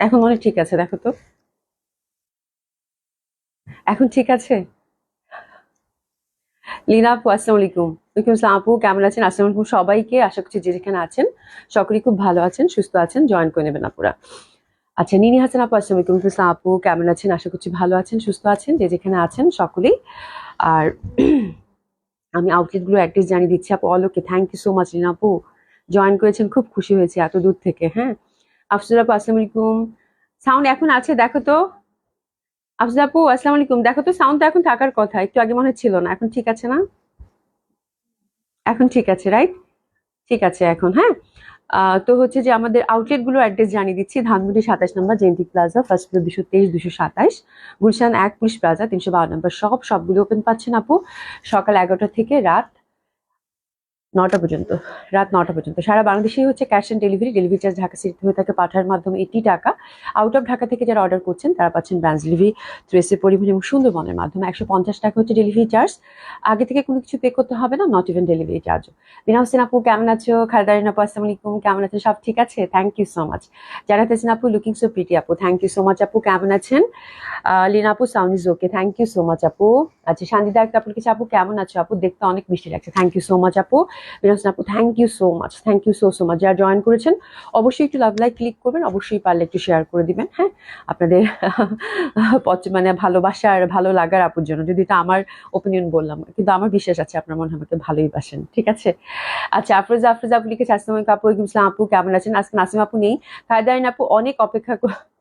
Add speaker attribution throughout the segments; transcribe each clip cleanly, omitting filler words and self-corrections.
Speaker 1: এখন মনে হয় ঠিক আছে, দেখো তো। এখন ঠিক আছে? লীনা আপু আসসালামু আলাইকুম। ওয়ালাইকুম আসসালাম আপু, কেমন আছেন? আসসালামু আলাইকুম সবাইকে, আশা করছি যে যেখানে আছেন সকলেই খুব ভালো আছেন, সুস্থ আছেন। জয়েন করে নেবেন আপুরা। আচ্ছা, নিনি হাসান আপু আসসালামু আলাইকুম। ওয়ালাইকুম আসসালাম আপু, কেমন আছেন? আশা করছি ভালো আছেন, সুস্থ আছেন, যে যেখানে আছেন সকলেই। আর আমি আউটলেট গুলো অ্যাড্রেস জানিয়ে দিচ্ছি আপু। অলোকে thank you so much Leena আপু, জয়েন করেছেন, খুব খুশি হয়েছে এত দূর থেকে। হ্যাঁ, আফসুল আপু আসসালামু আলাইকুম। সাউন্ড এখন আছে দেখো তো। আফসুল আপু আসসালামু আলাইকুম, দেখো তো সাউন্ড তো এখন থাকার কথা, একটু আগে মনে হয় ছিল না, এখন ঠিক আছে না? এখন ঠিক আছে, রাইট? ঠিক আছে এখন। হ্যাঁ, তো হচ্ছে যে আমাদের আউটলেট গুলো অ্যাড্রেস জানিয়ে দিচ্ছি। ধানমন্ডি 27 নম্বর জেন্টিক plaza, first floor 223 227, Gulshan 1 police plaza 312 নম্বর। সবগুলো ওপেন পাচ্ছেন আপু সকাল 11টা থেকে রাত 9টা পর্যন্ত। রাত 9টা পর্যন্ত সারা বাংলাদেশেই হচ্ছে cash on delivery. Delivery charge Dhaka city হয়ে থাকে পাঠার মাধ্যমে 80 টাকা। আউট অফ ঢাকা থেকে যারা অর্ডার করছেন তারা পাচ্ছেন ব্রাঞ্চ ডেলিভারি, থ্রেসে পরিবহন এবং সুন্দরবনের মাধ্যমে। 150 টাকা হচ্ছে ডেলিভারি চার্জ। আগে থেকে কোনো কিছু পে করতে হবে না, নট ইভেন ডেলিভারি চার্জও। বিনা হোসেন আপু কেমন আছো? খালদারিন আপু আসসালামু আলাইকুম, কেমন আছেন? সব ঠিক আছে? Thank you so much. জানাতেছেন আপু লুকিং সো প্রিটি আপু, থ্যাংক ইউ সো মাচ আপু, কেমন আছেন? লিনা আপু sound is okay, thank you so much আপু। আচ্ছা, শান্তিদা একটা আপু লিখেছে আপু কেমন আছো আপু, দেখতে অনেক মিষ্টি লাগছে, থ্যাংক ইউ সো মাচ আপু। বিনোসন আপু thank you so much, thank you so much. যারা জয়েন করেছেন অবশ্যই একটু লাভ লাইক ক্লিক করবেন, অবশ্যই পারলে একটু শেয়ার করে দিবেন। হ্যাঁ, আপনাদের মানে ভালোবাসার ভালো লাগার আপুর জন্য, যদি এটা আমার ওপিনিয়ন বললাম, কিন্তু আমার বিশ্বাস আছে আপনার মনে হয় আমাকে ভালোই বাসেন, ঠিক আছে? আচ্ছা, আফরোজা আফরোজা আপু লিখেছে আসসালামু আলাইকুম আপু, ওয়ালাইকুম আসসালাম আপু, কেমন আছেন? আজকে নাসিম আপু নেই। খায়দারিন আপু অনেক অপেক্ষা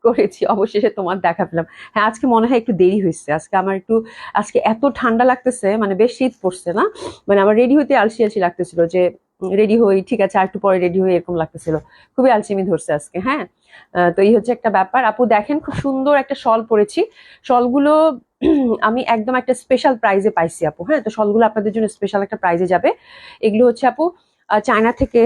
Speaker 1: করেছি, অবশেষে তোমার দেখা পেলাম। হ্যাঁ, আজকে মনে হয় একটু দেরি হয়েছে, আজকে আমার একটু, আজকে এত ঠান্ডা লাগতেছে, মানে বেশ শীত পড়ছে না, মানে আমার রেডি হইতে আলসি আলসি লাগতেছিল, যে রেডি হই, ঠিক আছে আর একটু পরে রেডি হই, এরকম লাগতেছিল। খুবই আলসেমি ধরছে আজকে। হ্যাঁ, তো এই হচ্ছে একটা ব্যাপার আপু। দেখেন খুব সুন্দর একটা শল পরেছি। শলগুলো আমি একদম একটা স্পেশাল প্রাইজে পাইছি আপু। হ্যাঁ, তো শলগুলো আপনাদের জন্য স্পেশাল একটা প্রাইজে যাবে। এগুলো হচ্ছে আপু চায়না থেকে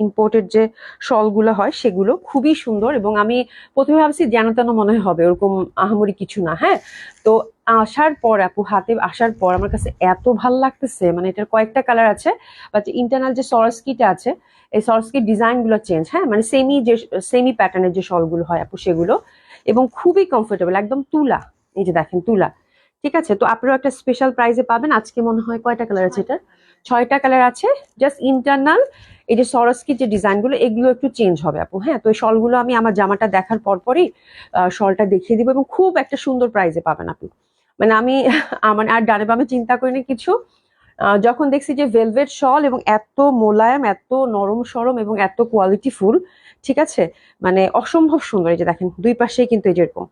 Speaker 1: ইম্পোর্টেড যে শলগুলো হয় সেগুলো খুবই সুন্দর, এবং আমি প্রথমে ভাবছি যেন তেন মনে হবে, ওরকম আহামরি কিছু না। হ্যাঁ, তো আসার পর আপু, হাতে আসার পর আমার কাছে এত ভাল লাগতেছে, মানে এটার কয়েকটা কালার আছে, বাট ইন্টারনাল যে সরস্কিটা আছে, এই সরস্কির ডিজাইন গুলো চেঞ্জ। হ্যাঁ, মানে সেমি প্যাটার্নের যে শলগুলো হয় আপু সেগুলো, এবং খুবই কমফোর্টেবল, একদম তুলা। এই যে দেখেন তুলা, ঠিক আছে? তো আপনারা একটা স্পেশাল প্রাইজে পাবেন। আজকে মনে হয় কয়টা কালার আছে এটা? 6টা কালার আছে। জাস্ট ইন্টারনাল এই যে সরস্কির যে ডিজাইন গুলো, এগুলো একটু চেঞ্জ হবে আপু। হ্যাঁ, তো এই শলগুলো আমি আমার জামাটা দেখার পরপরই শলটা দেখিয়ে দিব, এবং খুব একটা সুন্দর প্রাইজে পাবেন আপনি। মানে আমি আমার আর ডানে বামে চিন্তা করিনি কিছু। যখন দেখছি যে ভেলভেট শল, এবং এত মোলায়েম, এত নরম সরম, এবং এত কোয়ালিটিফুল, ঠিক আছে? মানে অসম্ভব সুন্দর। এই যে দেখেন দুই পাশেই কিন্তু এই যেরকম,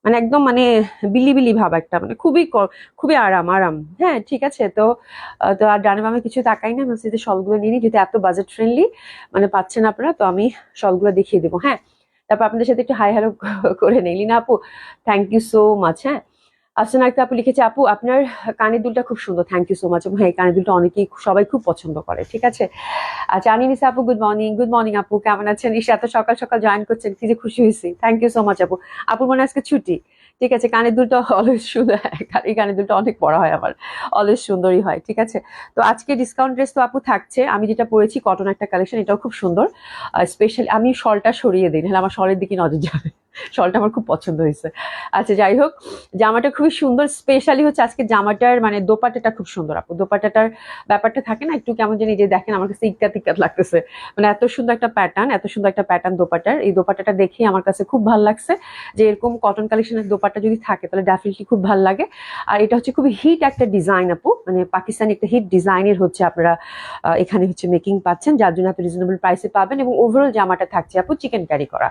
Speaker 1: মানে একদম মানে বিলি বিলি ভাব একটা, মানে খুবই আরাম আরাম। হ্যাঁ, ঠিক আছে। তো তো আর ডানে বামে কিছু তাকাই না, মসজিদে শলগুলো নিয়ে নিই, যদি এত বাজেট ফ্রেন্ডলি মানে পাচ্ছেন আপনারা, তো আমি শলগুলো দেখিয়ে দেবো। হ্যাঁ, তারপর আপনাদের সাথে একটু হাই হ্যালো করে নেই। লিনা আপু থ্যাংক ইউ সো মাচ। হ্যাঁ, আফসানা একটা আপু লিখেছে আপু আপনার কানের দুলটা খুব সুন্দর, থ্যাংক ইউ সো মাচ। এবং হ্যাঁ, এই কানের দুলটা অনেকেই সবাই খুব পছন্দ করে, ঠিক আছে? আচ্ছা, আনিনিসা আপু গুড মর্নিং, গুড মর্নিং আপু, কেমন আছেন? ইসে এত সকাল সকাল জয়েন করছেন, কি যে খুশি হয়েছি, থ্যাংক ইউ সো মাচ আপু। আপুর মনে হয় আজকে ছুটি, ঠিক আছে? কানের দুলটা অলওয়েজ সুন্দর, এই কানের দুলটা অনেক পড়া হয় আমার, অলওয়েজ সুন্দরই হয়, ঠিক আছে? তো আজকে ডিসকাউন্ট ড্রেস তো আপু থাকছে। আমি যেটা পরেছি কটন একটা কালেকশন, এটাও খুব সুন্দর। স্পেশালি আমি শলটা সরিয়ে দিই, নাহলে আমার শলের দিকে নজর যাবে। শলটা আমার খুব পছন্দ হয়েছে। আচ্ছা, যাই হোক, জামাটা খুবই সুন্দর। স্পেশালি হচ্ছে আজকে জামাটার মানে দোপাট্টাটা খুব সুন্দর আপু। দোপাট্টাটার ব্যাপারটা থাকে না একটু কেমন জানি, যে দেখেন আমার কাছে ইক্কাত ইক্কাত লাগতেছে, মানে এত সুন্দর একটা প্যাটার্ন, এত সুন্দর একটা প্যাটার্ন দোপাট্টার। এই দোপাট্টাটা দেখে আমার কাছে খুব ভালো লাগছে, যে এরকম কটন কালেকশনের দোপাট্টা যদি থাকে তাহলে ডেফিনেটলি খুব ভালো লাগে। আর এটা হচ্ছে খুবই হিট একটা ডিজাইন আপু, মানে পাকিস্তানি একটা হিট ডিজাইনের হচ্ছে আপনারা এখানে হচ্ছে মেকিং পাচ্ছেন, যার জন্য এত রিজনেবল প্রাইসে পাবেন। এবং ওভারঅল জামাটা থাকছে আপু চিকেন কারি করা,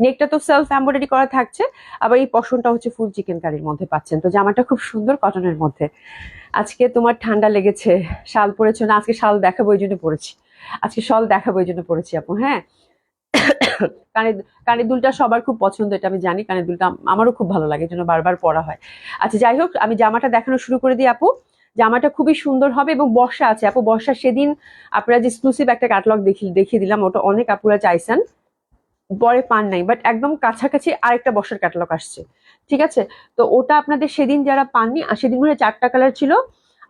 Speaker 1: নেকটা তো সেলফ এমব্রয়ডারি করা থাকছে, আবার এই পশনটা হচ্ছে ফুল চিকেন কারির মধ্যে পাচ্ছেন। তো জামাটা খুব সুন্দর কটনের মধ্যে। আজকে তোমার ঠান্ডা লেগেছে, শাল পরেছো না? আজকে শাল দেখাবো এই জন্য পড়েছি, আজকে শল দেখাবো এই জন্য পড়েছি আপু। হ্যাঁ, কানের কানের দুলটা সবার খুব পছন্দ, এটা আমি জানি। কানের দুলটা আমারও খুব ভালো লাগে, এই জন্য বারবার পরা হয়। আচ্ছা, যাই হোক, আমি জামাটা দেখানো শুরু করে দিই আপু। জামাটা খুবই সুন্দর হবে, এবং বর্ষা আছে আপু। বর্ষা সেদিন আপনারা যে এক্সক্লুসিভ একটা ক্যাটালগ দেখিয়ে দিলাম, ওটা অনেক আপুরা চাইছেন, পরে পান নাই, বাট একদম কাছাকাছি আরেকটা বর্ষার ক্যাটালগ আসছে, ঠিক আছে? তো ওটা আপনাদের সেদিন যারা পাননি, সেদিন মনে হয় 4টা কালার ছিল,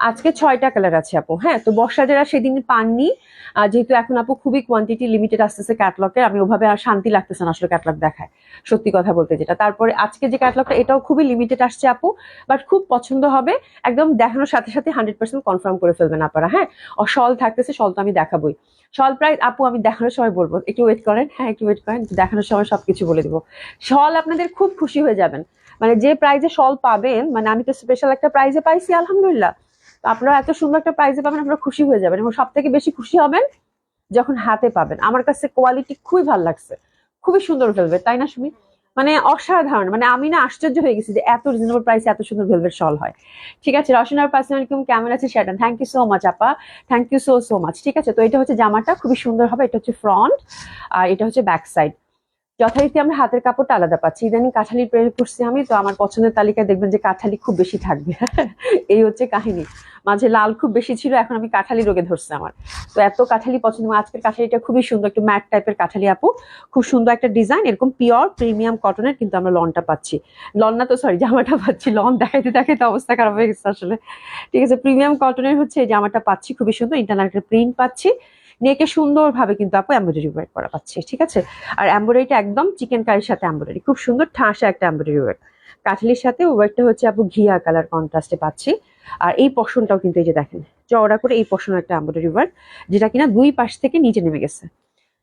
Speaker 1: আজকে 6টা কালার আছে আপু। হ্যাঁ, তো বর্ষা যারা সেদিন পাননি, যেহেতু এখন আপু খুবই কোয়ান্টিটি লিমিটেড আসতেছে ক্যাটলগে, আমি ওভাবে আর শান্তি লাগতেছে না আসলে ক্যাটলগ দেখায়, সত্যি কথা বলতে যেটা। তারপরে আজকে যে ক্যাটলগটা এটাও খুবই লিমিটেড আসছে আপু, বাট খুব পছন্দ হবে। একদম দেখানোর সাথে সাথে 100% কনফার্ম করে ফেলবেন আপনারা। হ্যাঁ, শল থাকতেছে, শল তো আমি দেখাবোই। শল প্রাইস আপু আমি দেখানোর সময় বলবো, একটু ওয়েট করেন। হ্যাঁ, একটু ওয়েট করেন, দেখানোর সময় সবকিছু বলে দিব। শল আপনাদের খুব খুশি হয়ে যাবেন, মানে যে প্রাইজে শল পাবেন, মানে আমি তো স্পেশাল একটা প্রাইজে পাইছি আলহামদুলিল্লাহ। তো আপনারা এত সুন্দর একটা প্রাইজে পাবেন, আপনারা খুশি হয়ে যাবেন, এবং সব থেকে বেশি খুশি হবেন যখন হাতে পাবেন। আমার কাছে কোয়ালিটি খুবই ভালো লাগছে, খুবই সুন্দর ভেলভেট, তাই না সুমি? মানে অসাধারণ, মানে আমি না আশ্চর্য হয়ে গেছি যে এত রিজনেবল প্রাইসে এত সুন্দর ভেলভেট শল হয়। ঠিক আছে, রশনার পার্সোনাল কেমন আছে সেটা, থ্যাংক ইউ সো মাচ আপা, thank you so so much. ঠিক আছে, তো এটা হচ্ছে জামাটা, খুবই সুন্দর হবে। এটা হচ্ছে ফ্রন্ট আর এটা হচ্ছে ব্যাক সাইড। যথারীতি আমরা হাতের কাপড়টা আলাদা পাচ্ছি। ইদানিং কাঁঠালির প্রেমে পড়ছি আমি, তো আমার পছন্দের তালিকায় দেখবেন যে কাঁঠালি খুব বেশি থাকবে। এই হচ্ছে কাহিনী। মাঝে লাল খুব বেশি ছিল, এখন আমি কাঁঠালি রোগে ধরছে আমার। তো এত কাঁঠালি পছন্দ। আজকের কাঁঠালিটা খুবই সুন্দর, একটু ম্যাট টাইপের কাঁঠালি আপু, খুব সুন্দর একটা ডিজাইন। এরকম পিওর প্রিমিয়াম কটনের কিন্তু আমরা লনটা পাচ্ছি, লন না তো সরি জামাটা পাচ্ছি, লন দেখাইতে দেখাইতে অবস্থা খারাপ হয়ে গেছে আসলে। ঠিক আছে, প্রিমিয়াম কটনের হচ্ছে এই জামাটা পাচ্ছি, খুবই সুন্দর ইন্টারনাল একটা প্রিন্ট পাচ্ছি। নেকে সুন্দরভাবে কিন্তু আপু এমব্রয়ডারি ওয়ার্ক করা পাচ্ছি। ঠিক আছে, আর এমব্রয়ডারিটা একদম চিকেন কারির সাথে এমব্রয়ডারি, খুব সুন্দর ঠাসা একটা এমব্রয়ডারি ওয়ার্ক। কাঠালির সাথে ওয়ার্কটা হচ্ছে আপু ঘিয়া কালার কন্ট্রাস্টে পাচ্ছি। আর এই পশনটাও কিন্তু এই যে দেখেন চওড়া করে এই পশন একটা এমব্রয়ডারি ওয়ার্ক, যেটা কিনা দুই পাশ থেকে নিচে নেমে গেছে।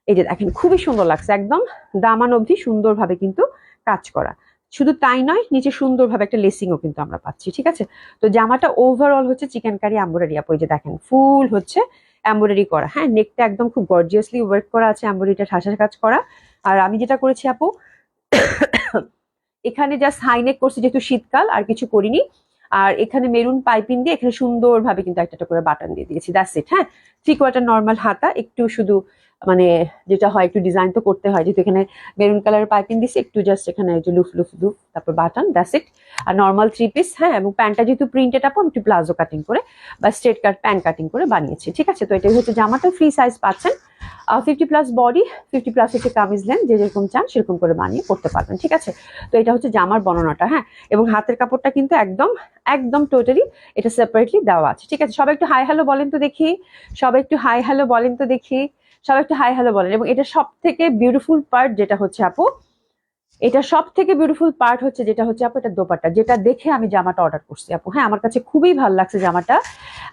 Speaker 1: এই যে দেখেন খুবই সুন্দর লাগছে, একদম দামান অবধি সুন্দরভাবে কিন্তু কাজ করা। শুধু তাই নয়, নিচে সুন্দরভাবে একটা লেসিংও কিন্তু আমরা পাচ্ছি। ঠিক আছে, তো জামাটা ওভারঅল হচ্ছে চিকেন কারি এমব্রয়ডারি আপু, এই যে দেখেন ফুল হচ্ছে এমব্রয়ডারি করা। হ্যাঁ, নেকটা একদম খুব গর্জিয়াসলি ওয়ার্ক করা আছে, এমব্রয়ডারিটা ঠাসা কাজ করা। আর আমি যেটা করেছি আপু, এখানে জাস্ট হাই নেক করছি যেহেতু শীতকাল, আর কিছু করিনি। আর এখানে মেরুন পাইপিং দিয়ে এখানে সুন্দরভাবে কিন্তু একটা করে বাটন দিয়ে দিয়েছি, দ্যাটস ইট। হ্যাঁ, 3/4 নর্মাল হাতা, একটু শুধু মানে যেটা হয় একটু ডিজাইন তো করতে হয়, যেহেতু এখানে মেরুন কালারের পাইপিং দিছি, একটু জাস্ট এখানে যে লুফ লুফ লুফ, তারপর বাটন, দ্যাটস ইট। আর নর্মাল 3 পিস। হ্যাঁ, এবং প্যান্টটা যেহেতু প্রিন্টেড আপু, একটু প্লাজো কাটিং করে বা স্ট্রেট কাট প্যান্ট কাটিং করে বানিয়েছি। ঠিক আছে, তো এটাই হচ্ছে জামাটা, ফ্রি সাইজ পাচ্ছেন। 50+ বডি, 50+ হচ্ছে কামিজ লেন, যে যেরকম চান সেরকম করে বানিয়ে করতে পারবেন। ঠিক আছে, তো এটা হচ্ছে জামার বর্ণনাটা। হ্যাঁ, এবং হাতের কাপড়টা কিন্তু একদম একদম টোটালি এটা সেপারেটলি দেওয়া আছে। ঠিক আছে, সবাই একটু হাই হ্যালো বলেন তো দেখি, সবাই একটু হাই হ্যালো বলেন তো দেখি, সবাই একটু হাই হ্যালো বলেন। এবং এটা সব থেকে বিউটিফুল পার্ট যেটা হচ্ছে আপু, এটা সব থেকে বিউটিফুল পার্ট হচ্ছে যেটা হচ্ছে আপু, এটা দোপাট্টা, যেটা দেখে আমি জামাটা অর্ডার করছি আপু। হ্যাঁ, আমার কাছে খুবই ভালো লাগছে জামাটা।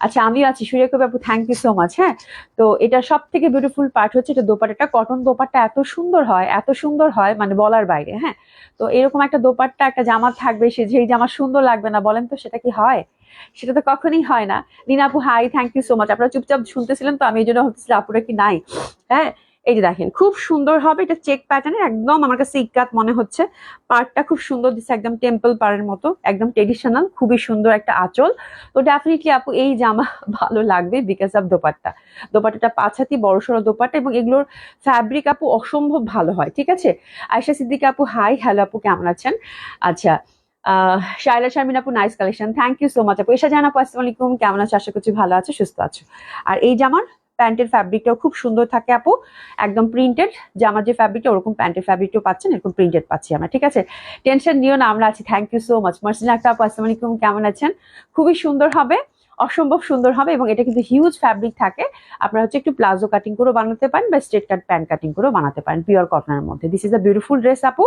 Speaker 1: আচ্ছা, আমিও আছি সুরিয়া কবি আপু, থ্যাংক ইউ সো মাচ। হ্যাঁ, তো এটা সব থেকে বিউটিফুল পার্ট হচ্ছে এটা দোপাট্টাটা, কটন দোপাট্টা এত সুন্দর হয়, এত সুন্দর হয় মানে বলার বাইরে। হ্যাঁ, তো এরকম একটা দোপাট্টা একটা জামা থাকবে, সে যেই জামা সুন্দর লাগবে না বলেন তো, সেটা কি হয়? সেটা তো কখনই হয় না। নীনা আপু hi, thank you so much. আপনারা চুপচাপ শুনতেছিলেন তো, আমি এই জন্য ভাবতেছিলাম আপুরা কি নাই। হ্যাঁ, এই যে দেখেন খুব সুন্দর হবে, এটা চেক প্যাটার্নের, একদম আমার কাছে ইকাত মনে হচ্ছে। পার্টটা খুব সুন্দর দিচ্ছে, একদম টেম্পল পাড়ের মতো, একদম ট্রেডিশনাল, খুবই সুন্দর একটা আঁচল। তো ডেফিনেটলি আপু এই জামা ভালো লাগবে বিকজ অফ দোপাট্টা। দোপাট্টাটা 5 হাতি বড়সড় দোপাট্টা, এবং এগুলোর ফ্যাব্রিক আপু অসম্ভব ভালো হয়। ঠিক আছে, আয়েশা সিদ্দিকা আপু হাই, হ্যালো আপু, কেমন আছেন? আচ্ছা, শাইলা শারমিন আপু nice collection, thank you so much আপু। এসা জান আপু আসসালামু আলাইকুম, কেমন আছো? আশা করছি ভালো আছো, সুস্থ আছো। আর এই জামার প্যান্টের ফ্যাব্রিকটাও খুব সুন্দর থাকে আপু, একদম প্রিন্টেড। জামার যে ফ্যাব্রিকটা ওরকম প্যান্টের ফ্যাব্রিকটাও পাচ্ছেন, এরকম প্রিন্টেড পাচ্ছি আমরা। ঠিক আছে, টেনশন নিও না, আমরা আছি, thank you so much. Marsina Akter আপু আসসালামু আলাইকুম, কেমন আছেন? খুবই সুন্দর হবে, অসম্ভব সুন্দর হবে, এবং এটা কিন্তু হিউজ ফ্যাব্রিক থাকে। আপনারা হচ্ছে একটু প্লাজো কাটিং করেও বানাতে পারেন বা স্ট্রেট কাট প্যান্ট কাটিং করেও বানাতে পারেন, পিওর কটনের মধ্যে। This is a beautiful dress আপু।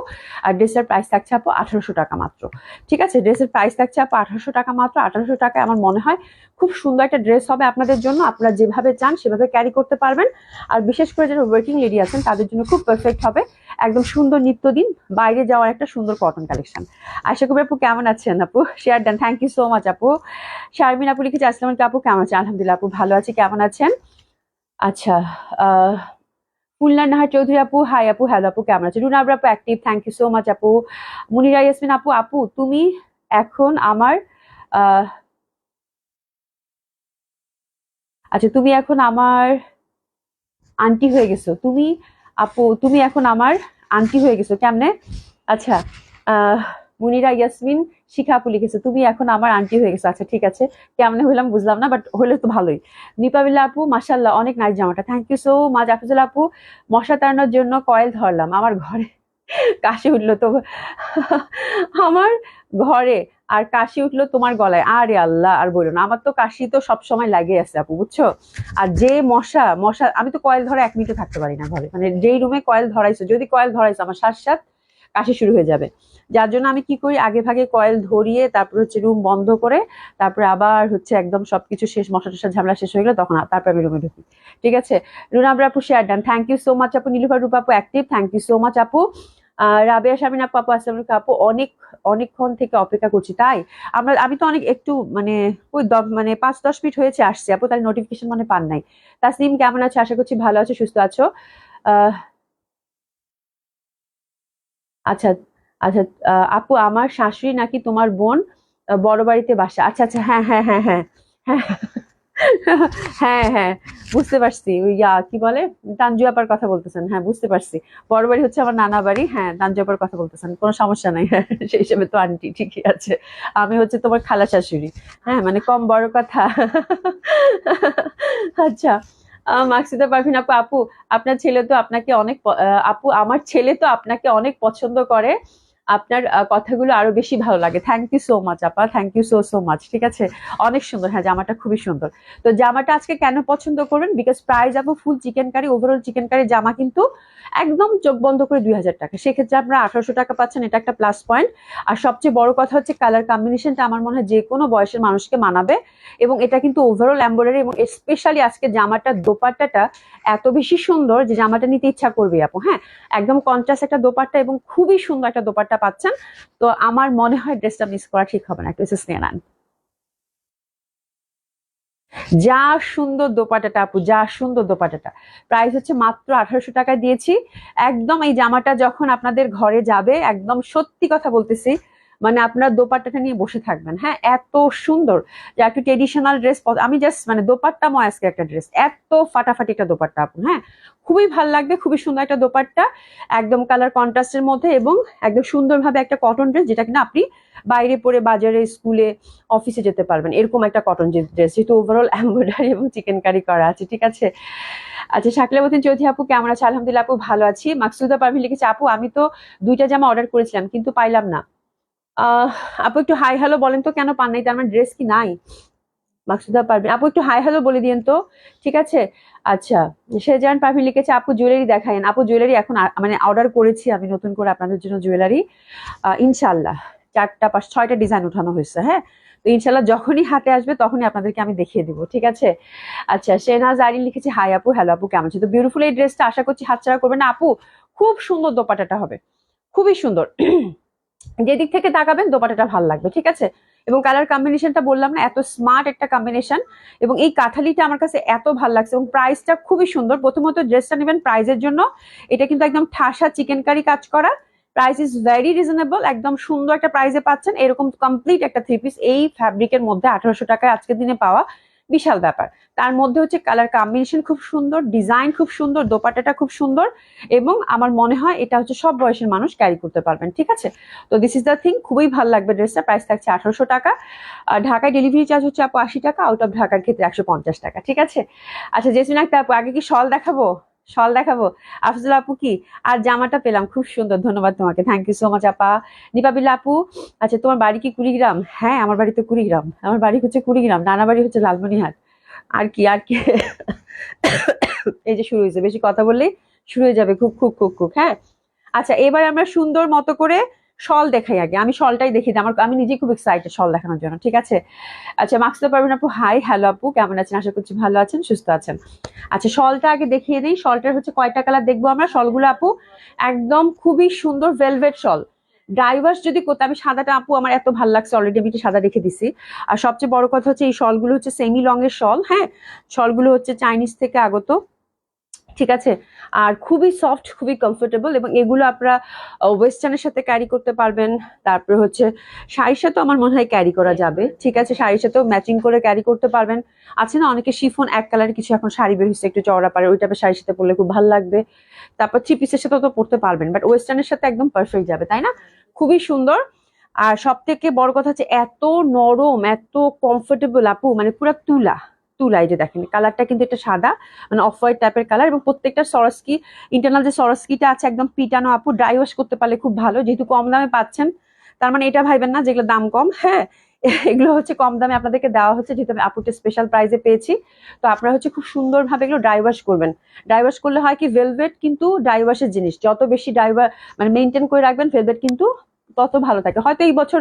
Speaker 1: আর ড্রেসের প্রাইস থাকছে আপু 1800 টাকা মাত্র। ঠিক আছে, ড্রেসের প্রাইস থাকছে আপু 1800 টাকা মাত্র। 1800 টাকায় আমার মনে হয় খুব সুন্দর একটা ড্রেস হবে আপনাদের জন্য, আপনারা যেভাবে চান সেভাবে ক্যারি করতে পারবেন। আর বিশেষ করে যারা ওয়ার্কিং লেডি আছেন তাদের জন্য খুব পারফেক্ট হবে, একদম সুন্দর নিত্যদিন বাইরে যাওয়ার একটা সুন্দর কটন কালেকশন। আশা করি আপু কেমন আছেন আপু, শেয়ার দেন, থ্যাংক ইউ সো মাচ আপু। শারমিন আপু লিখেছে আসসালামু আলাইকুম আপু, কেমন আছেন? আলহামদুলিল্লাহ আপু ভালো আছি, কেমন আছেন? আচ্ছা, ফুলনা নাহার চৌধুরী আপু হাই আপু, হ্যালো আপু, কেমন আছেন? রুনা আপু active, thank you so much আপু। মুনিরা ইয়াসমিন আপু, আপু তুমি এখন আমার আহ আচ্ছা, তুমি এখন আমার আন্টি হয়ে গেছো তুমি, আপু তুমি এখন আমার আন্টি হয়ে গেছো কেমনে? আচ্ছা, আহ মুনিরা ইয়াসমিন শিখা আপু লিখেছে তুমি এখন আমার আন্টি হয়ে গেছো। আচ্ছা ঠিক আছে, কেমনে হইলাম বুঝলাম না, বাট হলে তো ভালোই। নিপাবিল্লা আপু মাশাল্লাহ অনেক নাইস জামাটা, thank you so much. Afijul আপু মশা তাড়ানোর জন্য কয়েল ধরলাম আমার ঘরে, কাশি উঠলো তো আমার ঘরে। আর কাশি উঠলো তোমার গলায়, আরে আল্লাহ আর বললো না, আমার তো কাশি তো সবসময় লাগে আছে আপু, বুঝছো। আর যে মশা মশা, আমি তো কয়েল ধরা 1 মিনিটে থাকতে পারি না ঘরে, মানে যেই রুমে কয়েল ধরাইছো, যদি কয়েল ধরাইছো আমার সাথে সাথে কাশি শুরু হয়ে যাবে। যার জন্য আমি কি করি, আগে ভাগে কয়েল ধরিয়ে তারপর হচ্ছে রুম বন্ধ করে, তারপরে আবার হচ্ছে একদম সবকিছু শেষ, মশা টশা ঝামেলা শেষ হয়ে গেলে তখন তারপর আমি রুমে ঢুকি। ঠিক আছে, রুনা আবরা আপু share done, thank you so much আপু। নীলুফার রূপা আপু active, thank you so much আপু। রাবেয়া শামিন আপু, আপু আসসালামু আলাইকুম আপু, অনেকক্ষণ থেকে অপেক্ষা করছি, তাই আমি তো অনেক একটু মানে ওই মানে 5-10 মিনিট হয়েছে আসছে আপু, তার নোটিফিকেশন মানে পান নাই। তাসনিম কেমন আছে, আশা করছি ভালো আছো, সুস্থ আছো। আহ আচ্ছা আচ্ছা। আপু আমার শাশুড়ি নাকি তোমার বোন, বড় বাড়িতে বাসা, আচ্ছা আচ্ছা, হ্যাঁ হ্যাঁ হ্যাঁ হ্যাঁ হ্যাঁ হ্যাঁ হ্যাঁ, বুঝতে পারছি, ওই কি বলে, তানজু আপার কথা বলতেছেন, হ্যাঁ বুঝতে পারছি। বড় বাড়ি হচ্ছে আমার নানা বাড়ি, হ্যাঁ তানজু আপার কথা বলতেছেন, কোনো সমস্যা নাই, হ্যাঁ সেই হিসেবে তো আন্টি ঠিকই আছে। আমি হচ্ছে তোমার খালা শাশুড়ি, হ্যাঁ মানে কম বড় কথা। আচ্ছা। মাকসুদা পারভিন আপু, আপু আপনার ছেলে তো আপনাকে অনেক আপু আমার ছেলে তো আপনাকে অনেক পছন্দ করে, আপনার কথাগুলো আরো বেশি ভালো লাগে। থ্যাংক ইউ সো মাচ আপা, thank you so so much. ঠিক আছে, অনেক সুন্দর, হ্যাঁ জামাটা খুবই সুন্দর। তো জামাটা আজকে কেন পছন্দ করবেন, বিকজ প্রাইস আপু full chicken curry, overall chicken curry জামা কিন্তু একদম চোখ বন্ধ করে 2000 টাকা, সেক্ষেত্রে আপনারা 1800 টাকা পাচ্ছেন, এটা একটা প্লাস পয়েন্ট। আর সবচেয়ে বড় কথা হচ্ছে কালার কম্বিনেশনটা আমার মনে হয় যে কোনো বয়সের মানুষকে মানাবে, এবং এটা কিন্তু ওভারঅল এমব্রয়ডারি, এবং স্পেশালি আজকে জামাটার দোপাট্টাটা এত বেশি সুন্দর যে জামাটা নিতে ইচ্ছা করবে আপু, হ্যাঁ একদম কন্ট্রাস্ট একটা দোপাট্টা এবং খুবই সুন্দর একটা দোপাট্টা পাচ্ছেন। তো আমার মনে হয় ড্রেসটা মিস করা ঠিক হবে না, একটু এসে নিয়ে নেন। যা সুন্দর দোপাট্টাটা আপু, যা সুন্দর দোপাট্টাটা, প্রাইস হচ্ছে মাত্র 1800 টাকা দিয়েছি। একদম এই জামাটা যখন আপনাদের ঘরে যাবে, একদম সত্যি কথা বলতেছি, মানে আপনার দোপাট্টাটা নিয়ে বসে থাকবেন, হ্যাঁ এত সুন্দর। যে একটু ট্রেডিশনাল ড্রেস, আমি জাস্ট মানে দোপাট্টা ময় আজকে একটা ড্রেস, এত ফাটাফাটি একটা দোপাট্টা আপু, হ্যাঁ খুবই ভালো লাগবে, খুবই সুন্দর একটা দোপাট্টা, একদম কালার কন্ট্রাস্টের মধ্যে, এবং একদম সুন্দরভাবে একটা কটন ড্রেস, যেটা কিনা আপনি বাইরে পরে বাজারে, স্কুলে, অফিসে যেতে পারবেন, এরকম একটা কটন ড্রেস, যেহেতু ওভারঅল এমব্রয়ডারি এবং চিকেন কারি করা আছে। ঠিক আছে। আচ্ছা, শাকিলাবতীন চৌধুরী আপু কেমন আছে, আলহামদুলিল্লাহ আপু ভালো আছি। মাকসুদা পারভিন লিখেছে, আপু আমি তো 2টা জামা অর্ডার করেছিলাম কিন্তু পাইলাম না। আহ আপু একটু হাই হ্যালো বলেন তো, কেন পান নাই, তার মানে ড্রেস কি নাই? মাকসুদা পারভিন আপু একটু হাই হ্যালো বলে দিয়েন তো। ঠিক আছে। আচ্ছা, শেজান পারভিন লিখেছে, আপু জুয়েলারি দেখাইন। আপু জুয়েলারি এখন মানে অর্ডার করেছি আমি নতুন করে আপনাদের জন্য জুয়েলারি, ইনশাল্লাহ 4-5-6টা ডিজাইন উঠানো হয়েছে, হ্যাঁ তো ইনশাল্লাহ যখনই হাতে আসবে তখনই আপনাদেরকে আমি দেখিয়ে দিব। ঠিক আছে। আচ্ছা, শেনাজ আরিন লিখেছে, হাই আপু, হ্যালো আপু কেমন আছে, তো বিউটিফুল এই ড্রেসটা, আশা করছি হাতছাড়া করবে না আপু, খুব সুন্দর দোপাট্টাটা হবে, খুবই সুন্দর। যেদিক থেকে তাকাবেন দোপাট্টাটা ভালো লাগবে। ঠিক আছে। এবং কালার কম্বিনেশনটা বললাম না, এত স্মার্ট একটা কম্বিনেশন, এবং এই কাঁঠালিটা আমার কাছে এত ভালো লাগছে, এবং প্রাইসটা খুবই সুন্দর। প্রথমত ড্রেসটা নেবেন প্রাইজের জন্য, এটা কিন্তু একদম ঠাসা চিকেন কারি কাজ করা, প্রাইস ইজ ভেরি রিজনেবল, একদম সুন্দর একটা প্রাইসে পাচ্ছেন এরকম কমপ্লিট একটা 3 পিস এই ফ্যাব্রিকের মধ্যে 1800 টাকায় আজকের দিনে পাওয়া বিশাল ব্যাপার। তার মধ্যে হচ্ছে কালার কম্বিনেশন খুব সুন্দর, ডিজাইন খুব সুন্দর, দোপাট্টাটা খুব সুন্দর, এবং আমার মনে হয় এটা হচ্ছে সব বয়সের মানুষ ক্যারি করতে পারবেন। ঠিক আছে। তো দিস ইজ দ্য থিং, খুবই ভালো লাগবে ড্রেসটা, প্রাইস থাকছে 1800 টাকা। আর ঢাকায় ডেলিভারি চার্জ হচ্ছে আপু 80 টাকা, আউট অফ ঢাকার ক্ষেত্রে 150 টাকা। ঠিক আছে। আচ্ছা জেসমিন আক্তার আপু, আগে কি শল দেখাবো? শল দেখাবো। আফজল আপু কি, আর জামাটা পেলাম খুব সুন্দর, ধন্যবাদ তোমাকে, থ্যাংক ইউ সো মাচ আপা। নিপাবিল্লা আপু, আচ্ছা তোমার বাড়ি কি কুড়িগ্রাম? হ্যাঁ আমার বাড়ি তো কুড়িগ্রাম, আমার বাড়ি হচ্ছে কুড়িগ্রাম, নানা বাড়ি হচ্ছে লালমনিরহাট। আর কি আর কি, এই যে শুরু হয়েছে, বেশি কথা বললেই শুরু হয়ে যাবে খুব খুব খুব খুব, হ্যাঁ। আচ্ছা, এবার আমরা সুন্দর মতো করে শল দেখাই, আগে আমি শলটাই দেখি, আমি নিজে খুব এক্সাইটেড শল দেখানোর জন্য। ঠিক আছে। আচ্ছা, মাকসুদা পারভিন আপু, হাই হ্যালো আপু কেমন আছেন, আশা করছি ভালো আছেন, সুস্থ আছেন। আচ্ছা, শলটা আগে দেখিয়ে দিই, শলটার হচ্ছে কয়টা কালার দেখবো আমরা, শলগুলো আপু একদম খুবই সুন্দর ভেলভেট শল। ডাইভার্স যদি করতে, আমি সাদাটা আপু আমার এত ভালো লাগছে, অলরেডি আমি সাদা রেখে দিছি। আর সবচেয়ে বড় কথা হচ্ছে এই শলগুলো হচ্ছে সেমি লং এর শল, হ্যাঁ শলগুলো হচ্ছে চাইনিজ থেকে আগত। ঠিক আছে। আর খুবই সফট, খুবই কমফোর্টেবল, এবং এগুলো আপনারা ওয়েস্টার্নের সাথে ক্যারি করতে পারবেন। তারপরে হচ্ছে শাড়ির সাথেও আমার মনে হয় ক্যারি করা যাবে। ঠিক আছে, শাড়ির সাথেও ম্যাচিং করে ক্যারি করতে পারবেন। আছে না অনেকে শিফন এক কালারের কিছু এখন শাড়ি বের হচ্ছে একটু চওড়া পারে, ওই টাইপের শাড়ির সাথে পরলে খুব ভালো লাগবে। তারপর 3 পিসের সাথেও তো পরতে পারবেন, বাট ওয়েস্টার্নের সাথে একদম পারফেক্ট যাবে, তাই না? খুবই সুন্দর। আর সব থেকে বড় কথা হচ্ছে এত নরম, এত কমফোর্টেবল আপু, মানে পুরো তুলা তুলা। এই যে দেখেন কালারটা কিন্তু এটা সাদা, মানে অফ হোয়াইট টাইপের কালার, এবং প্রত্যেকটা সরস্কি, ইন্টারনাল যে সরস্কিটা আছে একদম পিটানো আপু, ড্রাই ওয়াশ করতে পারলে খুব ভালো, যেহেতু কম দামে পাচ্ছেন তার মানে এটা ভাইবেন না যেগুলো দাম কম, হ্যাঁ এগুলো হচ্ছে কম দামে আপনাদেরকে দেওয়া হচ্ছে, যেহেতু আমি আপুকে স্পেশাল প্রাইসে পেয়েছি। তো আপনারা হচ্ছে খুব সুন্দরভাবে এগুলো ড্রাই ওয়াশ করবেন। ড্রাই ওয়াশ করলে হয় কি, ভেলভেট কিন্তু ড্রাই ওয়াশের জিনিস, যত বেশি ড্রাই মানে মেনটেন করে রাখবেন ভেলভেট কিন্তু তত ভালো থাকে। হয়তো এই বছর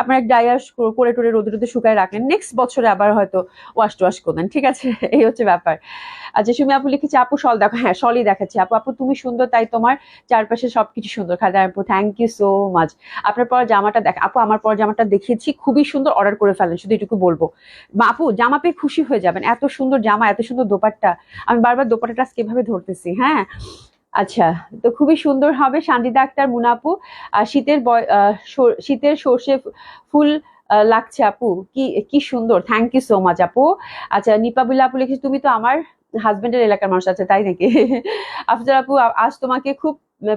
Speaker 1: আপনার এক ড্রাই ওয়াশ করে টোরে রোদে রোদে শুকায় রাখলেন, নেক্সট বছরে আবার হয়তো ওয়াশ করবেন, ঠিক আছে এই হচ্ছে ব্যাপার। আচ্ছা সুমি আপু লিখেছে আপু শল দেখো, হ্যাঁ শলই দেখাচ্ছি আপু। আপু তুমি সুন্দর তাই তোমার চারপাশে সবকিছু সুন্দর। খাদা আপু থ্যাংক ইউ সো মাচ। আপনার পর জামাটা দেখ আপু, আমার পর জামাটা দেখিয়েছি খুবই সুন্দর, অর্ডার করে ফেলেন, শুধু এটুকু বলবো। আপু জামা পেয়ে খুশি হয়ে যাবেন, এত সুন্দর জামা, এত সুন্দর দোপাট্টা। আমি বারবার দোপাট্টাটা আজকে এভাবে ধরতেছি, হ্যাঁ। আচ্ছা, তো খুবই সুন্দর হবে। সানজিদা আক্তার মুনা আপু, শীতের সর্ষে ফুল লাগছে আপু, কি কি সুন্দর, থ্যাংক ইউ সো মাচ আপু। আচ্ছা নিপাবুল্লা আপু লিখেছে তুমি তো আমার হাজবেন্ডের এলাকার মানুষ, আছে তাই নাকি আফজাল আপু আজ তোমাকে খুব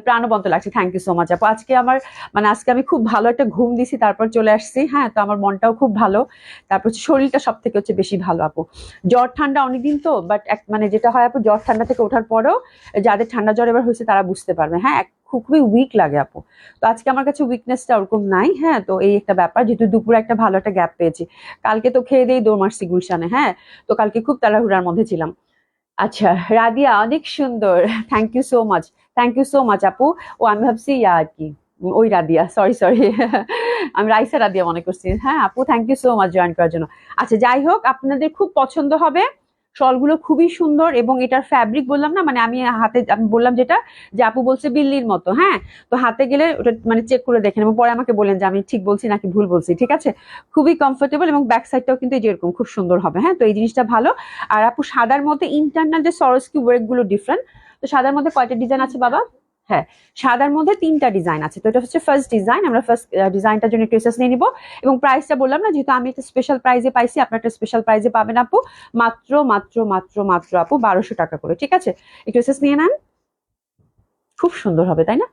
Speaker 1: প্রাণবন্ত লাগছে, থ্যাংক ইউ সো মাচ আপু। আজকে আমার মানে আজকে আমি খুব ভালো একটা ঘুম দিছি, তারপর চলে আসছি, হ্যাঁ তো আমার মনটাও খুব ভালো, তারপর হচ্ছে শরীরটা সব থেকে হচ্ছে বেশি ভালো আপু। জ্বর ঠান্ডা অনেকদিন তো, বাট মানে যেটা হয় আপু, জ্বর ঠান্ডা থেকে ওঠার পরেও যাদের ঠান্ডা জ্বর এবার হয়েছে তারা বুঝতে পারবে, হ্যাঁ খুবই উইক লাগে আপু। তো আজকে আমার কাছে উইকনেসটা ওরকম নাই, হ্যাঁ তো এই একটা ব্যাপার, যেহেতু দুপুরে একটা ভালো একটা গ্যাপ পেয়েছি, কালকে তো খেয়ে দিয়ে দৌড় মারছি গুলশানে, হ্যাঁ তো কালকে খুব তাড়াহুড়ার মধ্যে ছিলাম। আচ্ছা রাদিয়া অনেক সুন্দর, thank you so much, thank you so much আপু। ও আমি ভাবছি ইয়া আর কি, ওই রাদিয়া, সরি সরি আমি রাইসা রাদিয়া মনে করছি, হ্যাঁ আপু thank you so much join করার জন্য। আচ্ছা যাই হোক, আপনাদের খুব পছন্দ হবে, শলগুলো খুবই সুন্দর, এবং এটার ফ্যাব্রিক বললাম না, মানে আমি হাতে আমি বললাম যেটা, যে আপু বলছে বিল্লির মতো, হ্যাঁ তো হাতে গেলে ওটা মানে চেক করে দেখেন এবং পরে আমাকে বলেন যে আমি ঠিক বলছি নাকি ভুল বলছি, ঠিক আছে। খুবই কমফোর্টেবল, এবং ব্যাক সাইডটাও কিন্তু যেরকম খুব সুন্দর হবে, হ্যাঁ তো এই জিনিসটা ভালো। আর আপু সাদার মধ্যে ইন্টারনাল যে সরস্কি ওয়ার্ক গুলো ডিফারেন্ট, তো সাদার মধ্যে কয়টা ডিজাইন আছে বাবা? হ্যাঁ সাদার মধ্যে 3টা ডিজাইন আছে, তো এটা হচ্ছে ফার্স্ট ডিজাইন। আমরা ফার্স্ট ডিজাইনটার জন্য ট্রেসেস নিয়ে নিব, এবং প্রাইসটা বললাম না, যেহেতু আমি একটা স্পেশাল প্রাইজে পাইছি, আপনার একটা স্পেশাল প্রাইজে পাবেন আপু, মাত্র মাত্র মাত্র মাত্র আপু 1200 টাকা করে, ঠিক আছে। এই ট্রেসেস নিয়ে নেন, খুব সুন্দর হবে তাই না,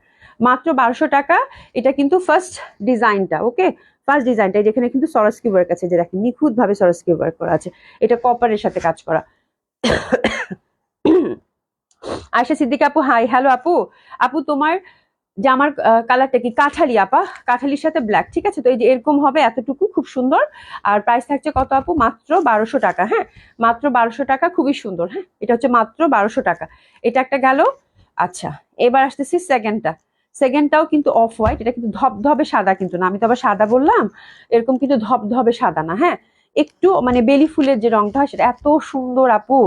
Speaker 1: মাত্র 1200 টাকা। এটা কিন্তু ফার্স্ট ডিজাইনটা, ওকে ফার্স্ট ডিজাইনটা, যেখানে কিন্তু সরস্কি ওয়ার্ক আছে, যে দেখেন নিখুঁত ভাবে সরস্কি ওয়ার্ক করা আছে, এটা কপারের সাথে কাজ করা। আয়শা সিদ্দিকা আপু হাই, হ্যালো আপু। আপু তোমার জামার কালারটা কি? কাঠালি আপা, কাঠালির সাথে ব্ল্যাক, ঠিক আছে। তো এই যে এরকম হবে, এতটুকু খুব সুন্দর। আর প্রাইস থাকছে কত আপু? মাত্র 1200 টাকা, হ্যাঁ মাত্র 1200 টাকা, খুবই সুন্দর, হ্যাঁ এটা হচ্ছে মাত্র 1200 টাকা। এটা একটা গেল। আচ্ছা এবার আসতেছি সেকেন্ডটা। সেকেন্ডটাও কিন্তু অফ হোয়াইট, এটা কিন্তু ধবধবে সাদা কিন্তু না, আমি তো আবার সাদা বললাম, এরকম কিন্তু ধবধবে সাদা না, হ্যাঁ একটু মানে বেলি ফুলের যে রংটা হয় সেটা এত সুন্দর আপু।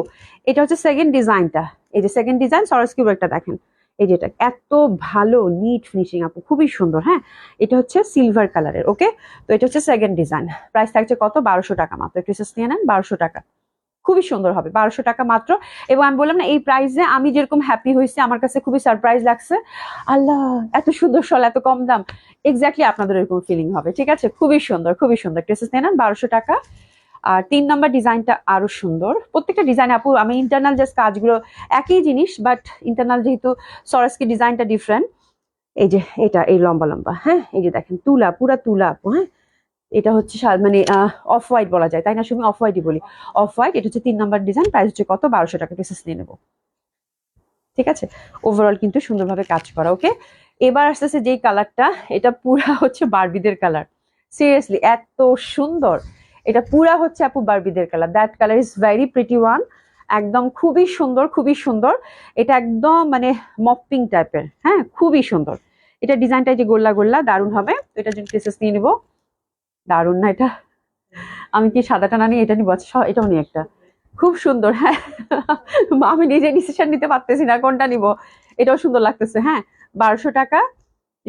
Speaker 1: এটা হচ্ছে সেকেন্ড ডিজাইনটা, এই যে সেকেন্ড ডিজাইন সরস্কি ওয়ার্কটা দেখেন, এই যেটা এত ভালো নিট ফিনিশিং আপু, খুবই সুন্দর, হ্যাঁ এটা হচ্ছে সিলভার কালারের, ওকে। তো এটা হচ্ছে সেকেন্ড ডিজাইন, প্রাইস থাকছে কত? 1200 টাকা মাত্র। ড্রেসেস নিয়ে নেন 1200 টাকা, খুবই সুন্দর হবে, 1200 টাকা মাত্র। এবং আমি বললাম না, এই প্রাইসে আমি যেরকম হ্যাপি হয়েছি, আমার কাছে খুবই সারপ্রাইজ লাগছে, আল্লাহ এত সুন্দর শল, এত কম দাম, এক্স্যাক্টলি আপনাদের এরকম ফিলিং হবে, ঠিক আছে। খুবই সুন্দর, খুবই সুন্দর। ড্রেসেস নিয়ে নেন 1200 টাকা। আর 3 নম্বর ডিজাইনটা আরো সুন্দর, প্রত্যেকটা ডিজাইন আপু আমি ইন্টারনাল জাস্ট কাজগুলো একই জিনিস, বাট ইন্টারনাল যেহেতু সরস্কি ডিজাইনটা ডিফারেন্ট। এই যে এটা এই লম্বা লম্বা, হ্যাঁ এই যে দেখেন তুলা, পুরা তুলা আপু, হ্যাঁ এটা হচ্ছে মানে অফ হোয়াইট বলা যায় তাই না, শুধু অফ হোয়াইটই বলি, অফ হোয়াইট। এটা হচ্ছে 3 নম্বর ডিজাইন, প্রাইস হচ্ছে কত? 1200 টাকা। পিসেস নিয়ে নেবো, ঠিক আছে। ওভারঅল কিন্তু সুন্দরভাবে কাজ করা, ওকে। এবার আসতেছে যেই কালারটা, এটা পুরা হচ্ছে বারবিদের কালার, সিরিয়াসলি এত সুন্দর, এটা পুরা হচ্ছে আপু বারবিদের colour. That colour is very pretty one, একদম খুবই সুন্দর, খুবই সুন্দর। এটা একদম মানে মপিং টাইপের, হ্যাঁ খুবই সুন্দর। এটা ডিজাইনটা যে গোল্লা গোল্লা, দারুণ হবে। তো এটার জন্য পিসেস নিয়ে নিবো, দারুণ না এটা? আমি কি সাদাটা না নিয়ে এটা নিবো? আচ্ছা এটাও নিয়ে একটা, খুব সুন্দর, হ্যাঁ আমি নিজে ডিসিশন নিতে পারতেছি না কোনটা নিব, এটাও সুন্দর লাগতেছে, হ্যাঁ 1200 টাকা।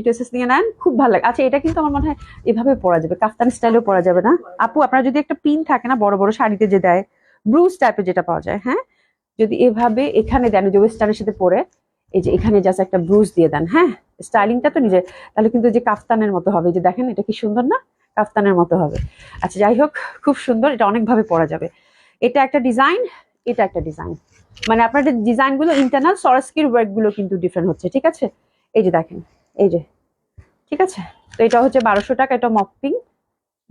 Speaker 1: ড্রেসেস নিয়ে নেন, খুব ভালো লাগে। আচ্ছা এটা কিন্তু আমার মনে হয় এভাবে পরা যাবে, কাফতান স্টাইলেও পরা যাবে না আপু? আপনার যদি একটা পিন থাকে না বড় বড় শাড়িতে যে দেয়, ব্রুজ টাইপের যেটা পাওয়া যায়, হ্যাঁ যদি এভাবে এখানে দেন, যে ওয়েস্টার্নের সাথে পরে, এই যে এখানে জাস্ট একটা ব্রুজ দিয়ে দেন, হ্যাঁ স্টাইলিংটা তো নিজে, তাহলে কিন্তু যে কাফতানের মতো হবে, যে দেখেন এটা কি সুন্দর না, কাফতানের মতো হবে। আচ্ছা যাই হোক, খুব সুন্দর, এটা অনেকভাবে পরা যাবে। এটা একটা ডিজাইন, এটা একটা ডিজাইন, মানে আপনাদের ডিজাইন গুলো ইন্টারনাল সরস্কির ওয়ার্ক গুলো কিন্তু ডিফারেন্ট হচ্ছে, ঠিক আছে। এই যে দেখেন, এই যে, ঠিক আছে। তো এটা হচ্ছে 1200 টাকা, এটা মপিং,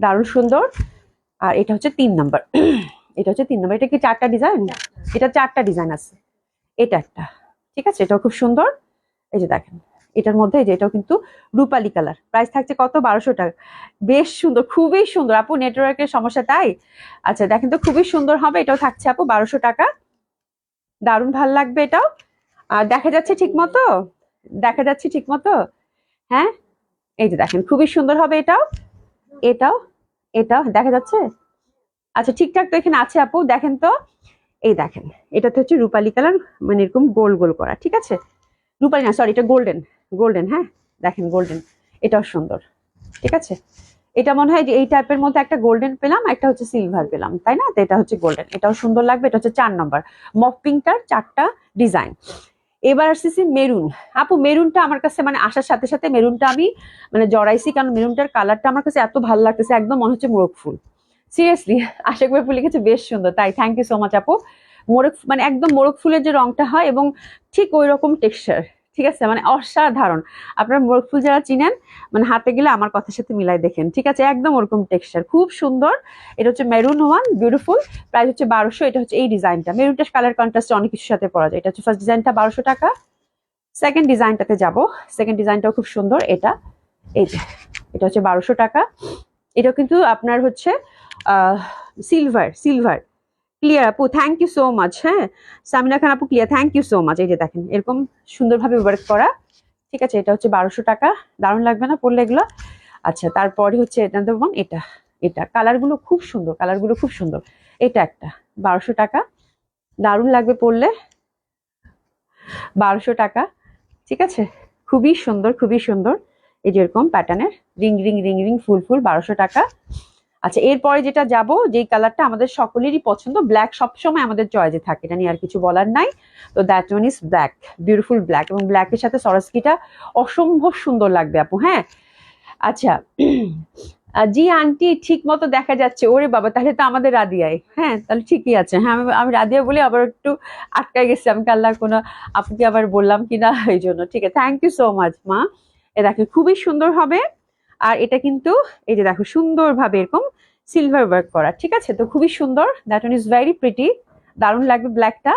Speaker 1: দারুণ সুন্দর। আর এটা হচ্ছে 3 নাম্বার, এটা হচ্ছে 3 নাম্বার। এটা কি 4টা ডিজাইন? এটা 4টা ডিজাইন আছে, এটা একটা, ঠিক আছে, এটাও খুব সুন্দর। এই যে দেখেন এটার মধ্যে যে এটাও কিন্তু রূপালী কালার, প্রাইস থাকছে কত 1200 টাকা। বেশ সুন্দর, খুবই সুন্দর আপু, নেটওয়ার্কের সমস্যা তাই। আচ্ছা দেখেন তো খুবই সুন্দর হবে, এটাও থাকছে আপু 1200 টাকা। দারুণ ভাল লাগবে এটাও। আর দেখা যাচ্ছে ঠিক মতো, দেখা যাচ্ছে ঠিক মতো, হ্যাঁ এই যে দেখেন খুবই সুন্দর হবে এটাও, এটাও এটাও দেখা যাচ্ছে। আচ্ছা ঠিকঠাক তো এখানে আছে আপু, দেখেন তো এই দেখেন, এটাতে হচ্ছে রূপালী কালার, মানে এরকম গোল গোল করা, ঠিক আছে রূপালী না সরি এটা গোল্ডেন, গোল্ডেন হ্যাঁ দেখেন গোল্ডেন, এটাও সুন্দর, ঠিক আছে। এটা মনে হয় যে এই টাইপের মধ্যে একটা গোল্ডেন পেলাম, একটা হচ্ছে সিলভার পেলাম, তাই না? তো এটা হচ্ছে গোল্ডেন, এটাও সুন্দর লাগবে। এটা হচ্ছে 4 নম্বর মফ পিঙ্কটার 4টা ডিজাইন। এবার আসতেছি মেরুন। আপু মেরুনটা আমার কাছে মানে আসার সাথে সাথে মেরুনটা আমি মানে জড়াইছি, কারণ মেরুনটার কালারটা আমার কাছে এত ভালো লাগতেছে, একদম মনে হচ্ছে মোরগ ফুল। সিরিয়াসলি আশাক ভাই ফুল লিখেছে বেশ সুন্দর, তাই থ্যাংক ইউ সো মাচ আপু। মোরগ মানে একদম মোরগ ফুলের যে রংটা হয় এবং ঠিক ওই রকম টেক্সচার, ঠিক আছে মানে অসাধারণ। আপনারা মোরগ ফুল যারা চিনেন মানে হাতে গেলে আমার কথার সাথে মিলাই দেখেন, ঠিক আছে একদম ওরকম টেক্সচার, খুব সুন্দর। এটা হচ্ছে মেরুন ওয়ান, বিউটিফুল। প্রাইস হচ্ছে 1200। এটা হচ্ছে এই ডিজাইনটা, মেরুনটা কালার কন্ট্রাস্ট অনেক কিছুর সাথে পরা যায়। এটা হচ্ছে ফার্স্ট ডিজাইনটা 1200 টাকা। সেকেন্ড ডিজাইনটাতে যাব, সেকেন্ড ডিজাইনটাও খুব সুন্দর। এটা এই যে এটা হচ্ছে 1200 টাকা। এটা কিন্তু আপনার হচ্ছে সিলভার, সিলভার ক্লিয়ার আপু, থ্যাংক ইউ সো মাচ। হ্যাঁ সামিনা খান আপু clear, thank you so much. এই যে দেখেন এরকম সুন্দরভাবে ওয়ার্ক করা, ঠিক আছে। এটা হচ্ছে 1200 টাকা, দারুণ লাগবে না পরলে এগুলো? আচ্ছা তারপরে হচ্ছে এটা দেখুন, এটা এটা কালারগুলো খুব সুন্দর, কালারগুলো খুব সুন্দর। এটা একটা 1200 টাকা, দারুণ লাগবে পরলে, 1200 টাকা, ঠিক আছে খুবই সুন্দর, খুবই সুন্দর। এই যে এরকম প্যাটার্নের রিং রিং রিং রিং ফুল ফুল, 1200 টাকা। আচ্ছা এরপরে যেটা যাব, যেই কালারটা আমাদের সকলেরই পছন্দ, ব্ল্যাক সবসময় আমাদের চয়েসে থাকে, এটা নিয়ে আর কিছু বলার নাই। তো that one is black, beautiful black, এবং ব্ল্যাকের সাথে সরাসকিটা অসম্ভব সুন্দর লাগবে আপু। হ্যাঁ আচ্ছা জি আন্টি ঠিক মতো দেখা যাচ্ছে, ওরে বাবা তাহলে তো আমাদের রাদিয়ায়, হ্যাঁ তাহলে ঠিকই আছে। হ্যাঁ আমি রাদিয়া বলি আবার একটু আটকায় গেছি, আমি কাল্লা কোনো আপুকে আবার বললাম কিনা এই জন্য, ঠিক আছে থ্যাংক ইউ সো মাচ মা। এ দেখেন খুবই সুন্দর হবে। আর এটা কিন্তু এই যে দেখো সুন্দরভাবে এরকম সিলভার ওয়ার্ক করা, ঠিক আছে তো খুবই সুন্দর। That one is very pretty, দারুণ লাগবে ব্ল্যাকটা।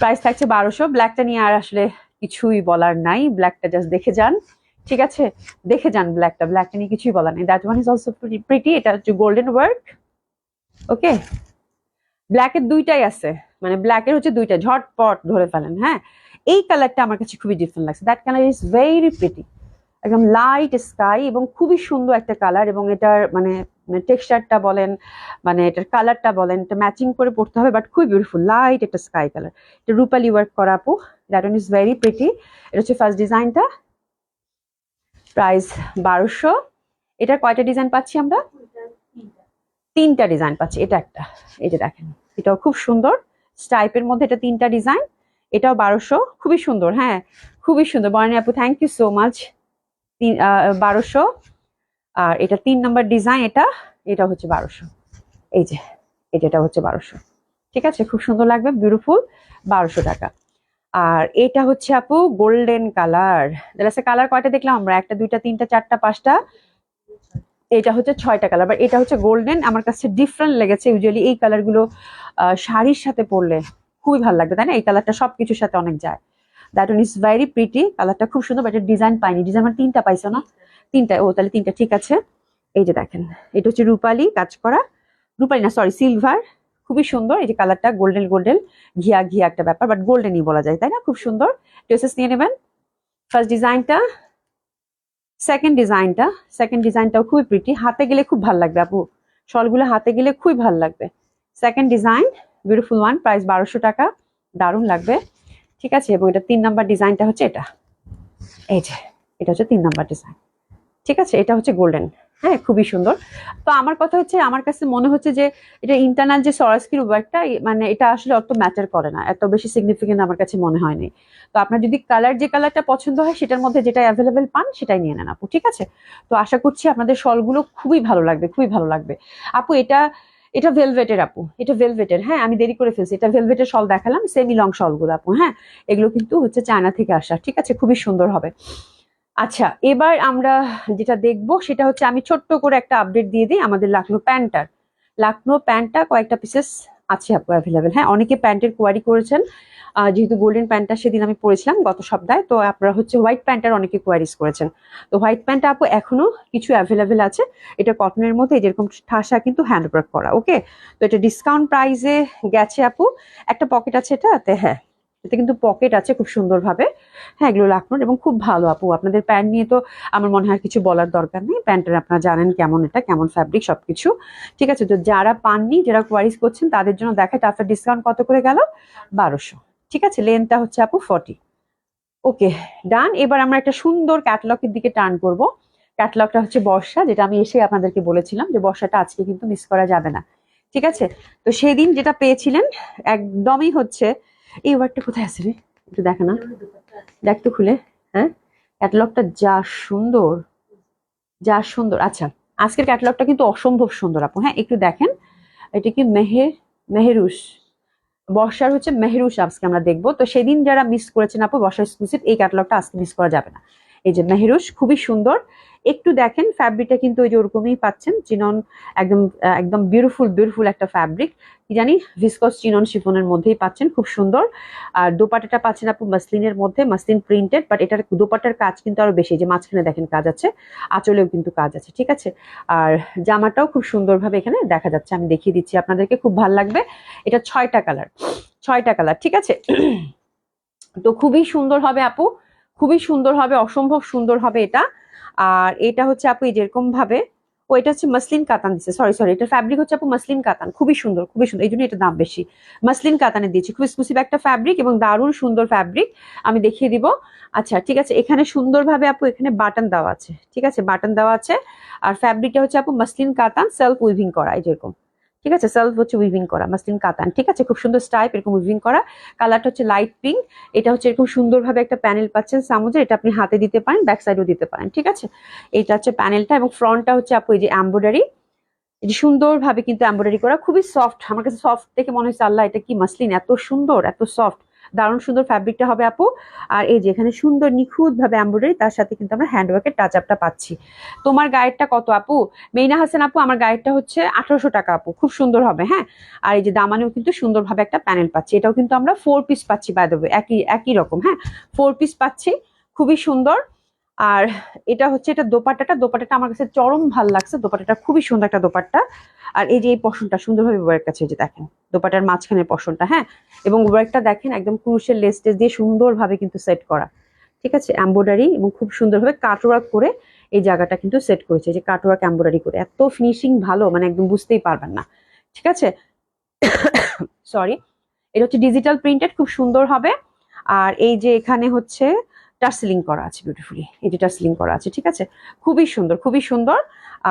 Speaker 1: প্রাইস থাকছে 1200। ব্ল্যাকটা নিয়ে আর আসলে কিছুই বলার নাই, ব্ল্যাকটা জাস্ট দেখে যান, ঠিক আছে দেখে যান ব্ল্যাকটা, ব্ল্যাকটা নিয়ে কিছুই বলার নেই। That one is also pretty, এটা হচ্ছে গোল্ডেন ওয়ার্ক। ওকে ব্ল্যাকের দুইটাই আছে, মানে ব্ল্যাকের হচ্ছে দুইটা, ঝটপট ধরে ফেলেন। হ্যাঁ এই কালারটা আমার কাছে খুবই ডিফারেন্ট লাগছে, that colour is very pretty, একদম লাইট স্কাই এবং খুবই সুন্দর একটা কালার। এবং এটার মানে টেক্সচারটা বলেন, মানে এটার কালারটা বলেন, এটা ম্যাচিং করে পড়তে হবে, বাট খুবই বিউটিফুল লাইট একটা স্কাই কালার। এটা রূপালি ওয়ার্ক করা আপু, that one is very pretty. এটা হচ্ছে ফার্স্ট ডিজাইনটা, প্রাইস 1200। এটার কয়টা ডিজাইন পাচ্ছি আমরা? 3টা ডিজাইন পাচ্ছি। এটা একটা, এই যে দেখেন এটাও খুব সুন্দর স্টাইপের মধ্যে, এটা 3টা ডিজাইন, এটাও 1200, খুবই সুন্দর। হ্যাঁ খুবই সুন্দর বর্ণি আপু, থ্যাংক ইউ সো মাচ। 1200। আর এটা 3 নম্বর ডিজাইন, এটা এটা হচ্ছে 1200। এই যে এটা হচ্ছে 1200, ঠিক আছে খুব সুন্দর লাগবে, বিউটিফুল, 1200 টাকা। আর এটা হচ্ছে আপু গোল্ডেন কালার। কালার কয়টা দেখলাম আমরা? 1টা 2টা 3টা 4টা 5টা, এটা হচ্ছে 6টা কালার। বাট এটা হচ্ছে গোল্ডেন, আমার কাছে ডিফারেন্ট লেগেছে। ইউজুয়ালি এই কালার গুলো শাড়ির সাথে পরলে খুবই ভালো লাগবে, তাই না? এই কালারটা সবকিছুর সাথে অনেক যায়। That one is very pretty, কালারটা খুব সুন্দর। বাট ডিজাইন পাইনি, ডিজাইন মানে 3টা পাইছো না? 3টা, ও তাহলে 3টা ঠিক আছে। এই যে দেখেন এটা হচ্ছে রূপালি কাজ করা, রূপালি না সরি সিলভার, খুবই সুন্দর। এই যে কালারটা গোল্ডেন গোল্ডেন ঘিয়া ঘিয়া একটা ব্যাপার, বাট গোল্ডেনই বলা যায়, তাই না? খুব সুন্দর, টেসেস নিয়ে নেবেন। ফার্স্ট ডিজাইনটা, সেকেন্ড ডিজাইনটা, সেকেন্ড ডিজাইনটাও খুবই প্রিটি, হাতে গেলে খুব ভালো লাগবে আপু, শলগুলো হাতে গেলে খুবই ভালো লাগবে। Second design beautiful one, price 1200 টাকা, দারুণ লাগবে, ঠিক আছে। এবং এটা 3 নাম্বার ডিজাইনটা হচ্ছে এটা, এই যে এটা হচ্ছে 3 নাম্বার ডিজাইন, ঠিক আছে। এটা হচ্ছে গোল্ডেন, হ্যাঁ খুবই সুন্দর। তো আমার কথা হচ্ছে, আমার কাছে মনে হচ্ছে যে এটা ইন্টারনাল যে সরাসকির ওয়ার্কটা, মানে এটা আসলে অত ম্যাটার করে না, এত বেশি সিগনিফিকেন্ট আমার কাছে মনে হয়নি। তো আপনার যদি কালার, যে কালারটা পছন্দ হয় সেটার মধ্যে যেটা অ্যাভেলেবেল পান সেটাই নিয়ে নেন আপু, ঠিক আছে। তো আশা করছি আপনাদের শলগুলো খুবই ভালো লাগবে, খুবই ভালো লাগবে আপু। এটা এটা ভেলভেটের আপু, এটা ভেলভেটের। হ্যাঁ আমি দেরি করে ফেলছি, এটা ভেলভেটের শল দেখালাম, সেমি লং শলগুলো আপু। হ্যাঁ এগুলো কিন্তু হচ্ছে চায়না থেকে আসা, ঠিক আছে খুবই সুন্দর হবে। আচ্ছা এবার আমরা যেটা দেখবো সেটা হচ্ছে, আমি ছোট্ট করে একটা আপডেট দিয়ে দিই আমাদের লাকনো প্যান্টটার। লাকনো প্যান্টটা কয়েকটা পিসেস আছে আপু অ্যাভেলেবেল। হ্যাঁ, অনেকে প্যান্টের কোয়ারি করেছেন, যেহেতু গোল্ডেন প্যান্টটা সেদিন আমি পরেছিলাম গত সপ্তাহে, তো আপনারা হচ্ছে হোয়াইট প্যান্টার অনেকে কোয়ারিজ করেছেন। তো হোয়াইট প্যান্টটা আপু এখনো কিছু অ্যাভেলেবেল আছে। এটা কটনের মধ্যে যেরকম ঠাসা কিন্তু হ্যান্ডওয়ার্ক করা। ওকে, তো এটা ডিসকাউন্ট প্রাইসে গেছে আপু। একটা পকেট আছে এটাতে, হ্যাঁ এতে কিন্তু পকেট আছে খুব সুন্দরভাবে। হ্যাঁ, এগুলো লাখনোর এবং খুব ভালো আপু। আপনাদের প্যান্ট নিয়ে তো আমার মনে হয় কিছু বলার দরকার নেই। প্যান্টের আপনারা জানেন কেমন, এটা কেমন ফ্যাব্রিক সবকিছু। ঠিক আছে, তো যারা পাননি, যারা কোয়ারিজ করছেন তাদের জন্য দেখায় আফটার ডিসকাউন্ট কত করে গেল, 1200। ঠিক আছে, লেনটা হচ্ছে আপু 40। ওকে, ডান। এবার আমরা একটা সুন্দর ক্যাটালগের দিকে টার্ন করব। ক্যাটালগটা হচ্ছে বর্ষা, যেটা আমি এসে আপনাদেরকে বলেছিলাম যে বর্ষাটা আজকে কিন্তু মিস করা যাবে না। ঠিক আছে, তো সেদিন যেটা পেয়েছিলেন একদমই হচ্ছে এই ওয়ার্ডটা কোথায় আছে রে, একটু দেখে না, দেখ তো খুলে। হ্যাঁ, ক্যাটালগটা যা সুন্দর, যা সুন্দর। আচ্ছা, আজকের ক্যাটালগটা কিন্তু অসম্ভব সুন্দর আপু। হ্যাঁ, একটু দেখেন, এটা কি মেহেরুশ, বর্ষার হচ্ছে মেহেরুশ আজকে আমরা দেখবো। তো সেদিন যারা মিস করেছেন আপু বর্ষা এক্সক্লুসিভ, এই ক্যাটালগটা আজকে মিস করা যাবে না। এই যে মেহেরুশ, খুবই সুন্দর। একটু দেখেন ফ্যাব্রিকটা কিন্তু ওই যে ওরকমই পাচ্ছেন, চিনন, একদম একদম বিউটিফুল একটা ফ্যাব্রিক, কি জানি ভিসকস চিনন শিফনের মধ্যেই পাচ্ছেন, খুব সুন্দর। আর দোপাট্টাটা পাচ্ছেন আপু মাসলিনের মধ্যে, মাসলিন প্রিন্টেড, বাট এটার দোপাট্টার কাজ কিন্তু আরো বেশি, যে মাঝখানে দেখেন কাজ আছে, আঁচলেও কিন্তু কাজ আছে। ঠিক আছে, আর জামাটাও খুব সুন্দরভাবে এখানে দেখা যাচ্ছে, আমি দেখিয়ে দিচ্ছি আপনাদেরকে, খুব ভালো লাগবে। এটা 6টা কালার, 6টা কালার। ঠিক আছে, তো খুবই সুন্দর হবে আপু, খুবই সুন্দর হবে, অসম্ভব সুন্দর হবে এটা। আর এটা হচ্ছে আপু এই যেরকম ভাবে, ও এটা হচ্ছে মাসলিন কাতান দিচ্ছে, সরি এটা ফ্যাব্রিক হচ্ছে আপু মাসলিন কাতান, খুবই সুন্দর খুবই সুন্দর, এই জন্য এটা দাম বেশি। মাসলিন কাতানে দিয়েছি, খুব এক্সক্লুসিভ একটা ফ্যাব্রিক এবং দারুণ সুন্দর ফ্যাব্রিক, আমি দেখিয়ে দিব। আচ্ছা ঠিক আছে, এখানে সুন্দরভাবে আপু এখানে বাটন দেওয়া আছে। ঠিক আছে, বাটন দেওয়া আছে। আর ফ্যাব্রিকটা হচ্ছে আপু মাসলিন কাতান, সেলফ উইভিং করা, এই যেরকম। ঠিক আছে, সেলফ হচ্ছে উইভিং করা মাসলিন কাতান। ঠিক আছে, খুব সুন্দর স্টাইপ, এরকম উইভিং করা। কালারটা হচ্ছে লাইট পিঙ্ক। এটা হচ্ছে এরকম সুন্দরভাবে একটা প্যানেল পাচ্ছেন সামুজের, এটা আপনি হাতে দিতে পারেন, ব্যাক সাইডেও দিতে পারেন। ঠিক আছে, এইটা হচ্ছে প্যানেলটা, এবং ফ্রন্টটা হচ্ছে আপু এই যে এমব্রয়ডারি, এই যে সুন্দরভাবে কিন্তু এমব্রয়ডারি করা, খুবই সফট। আমার কাছে সফট দেখে মনে হচ্ছে আল্লাহ এটা কি মাসলিন, এত সুন্দর এত সফট, দারুণ সুন্দর ফ্যাব্রিকটা হবে আপু। আর এই যে এখানে সুন্দর নিখুঁত ভাবে এমব্রয়ডারি, তার সাথে কিন্তু আমরা হ্যান্ডওয়ার্কের টাচ আপটা পাচ্ছি। তোমার গায়েরটা কত আপু? মেইনা হাসান আপু, আমার গায়েরটা হচ্ছে 1800 টাকা আপু, খুব সুন্দর হবে। হ্যাঁ, আর এই যে দামানেও কিন্তু সুন্দরভাবে একটা প্যানেল পাচ্ছি, এটাও কিন্তু আমরা 4 পিস পাচ্ছি, বাই দ্য ওয়ে একই একই রকম। হ্যাঁ, 4 পিস পাচ্ছি, খুবই সুন্দর। আর এটা হচ্ছে, এটা দোপাট্টাটা আমার কাছে চরম ভাল লাগছে, দোপাট্টাটা খুবই সুন্দর একটা দোপাট্টা। আর এই যে এই পশনটা সুন্দরভাবে ওয়ার্ক আছে, যে দেখেন দোপাট্টার মাঝখানের পশনটা। হ্যাঁ, এবং ওয়ার্কটা দেখেন একদম ক্রুশের লেস টেস দিয়ে সুন্দরভাবে কিন্তু সেট করা। ঠিক আছে, এমব্রয়ডারি এবং খুব সুন্দরভাবে কাটওয়ার্ক করে এই জায়গাটা কিন্তু সেট করেছে, যে কাটওয়ার্ক এমব্রয়ডারি করে, এত ফিনিশিং ভালো মানে একদম বুঝতেই পারবেন না। ঠিক আছে, সরি, এটা হচ্ছে ডিজিটাল প্রিন্টেড, খুব সুন্দর হবে। আর এই যে এখানে হচ্ছে টার্সেলিং করা আছে বিউটিফুলি, এই যে টার্সেলিং করা আছে। ঠিক আছে, খুবই সুন্দর খুবই সুন্দর।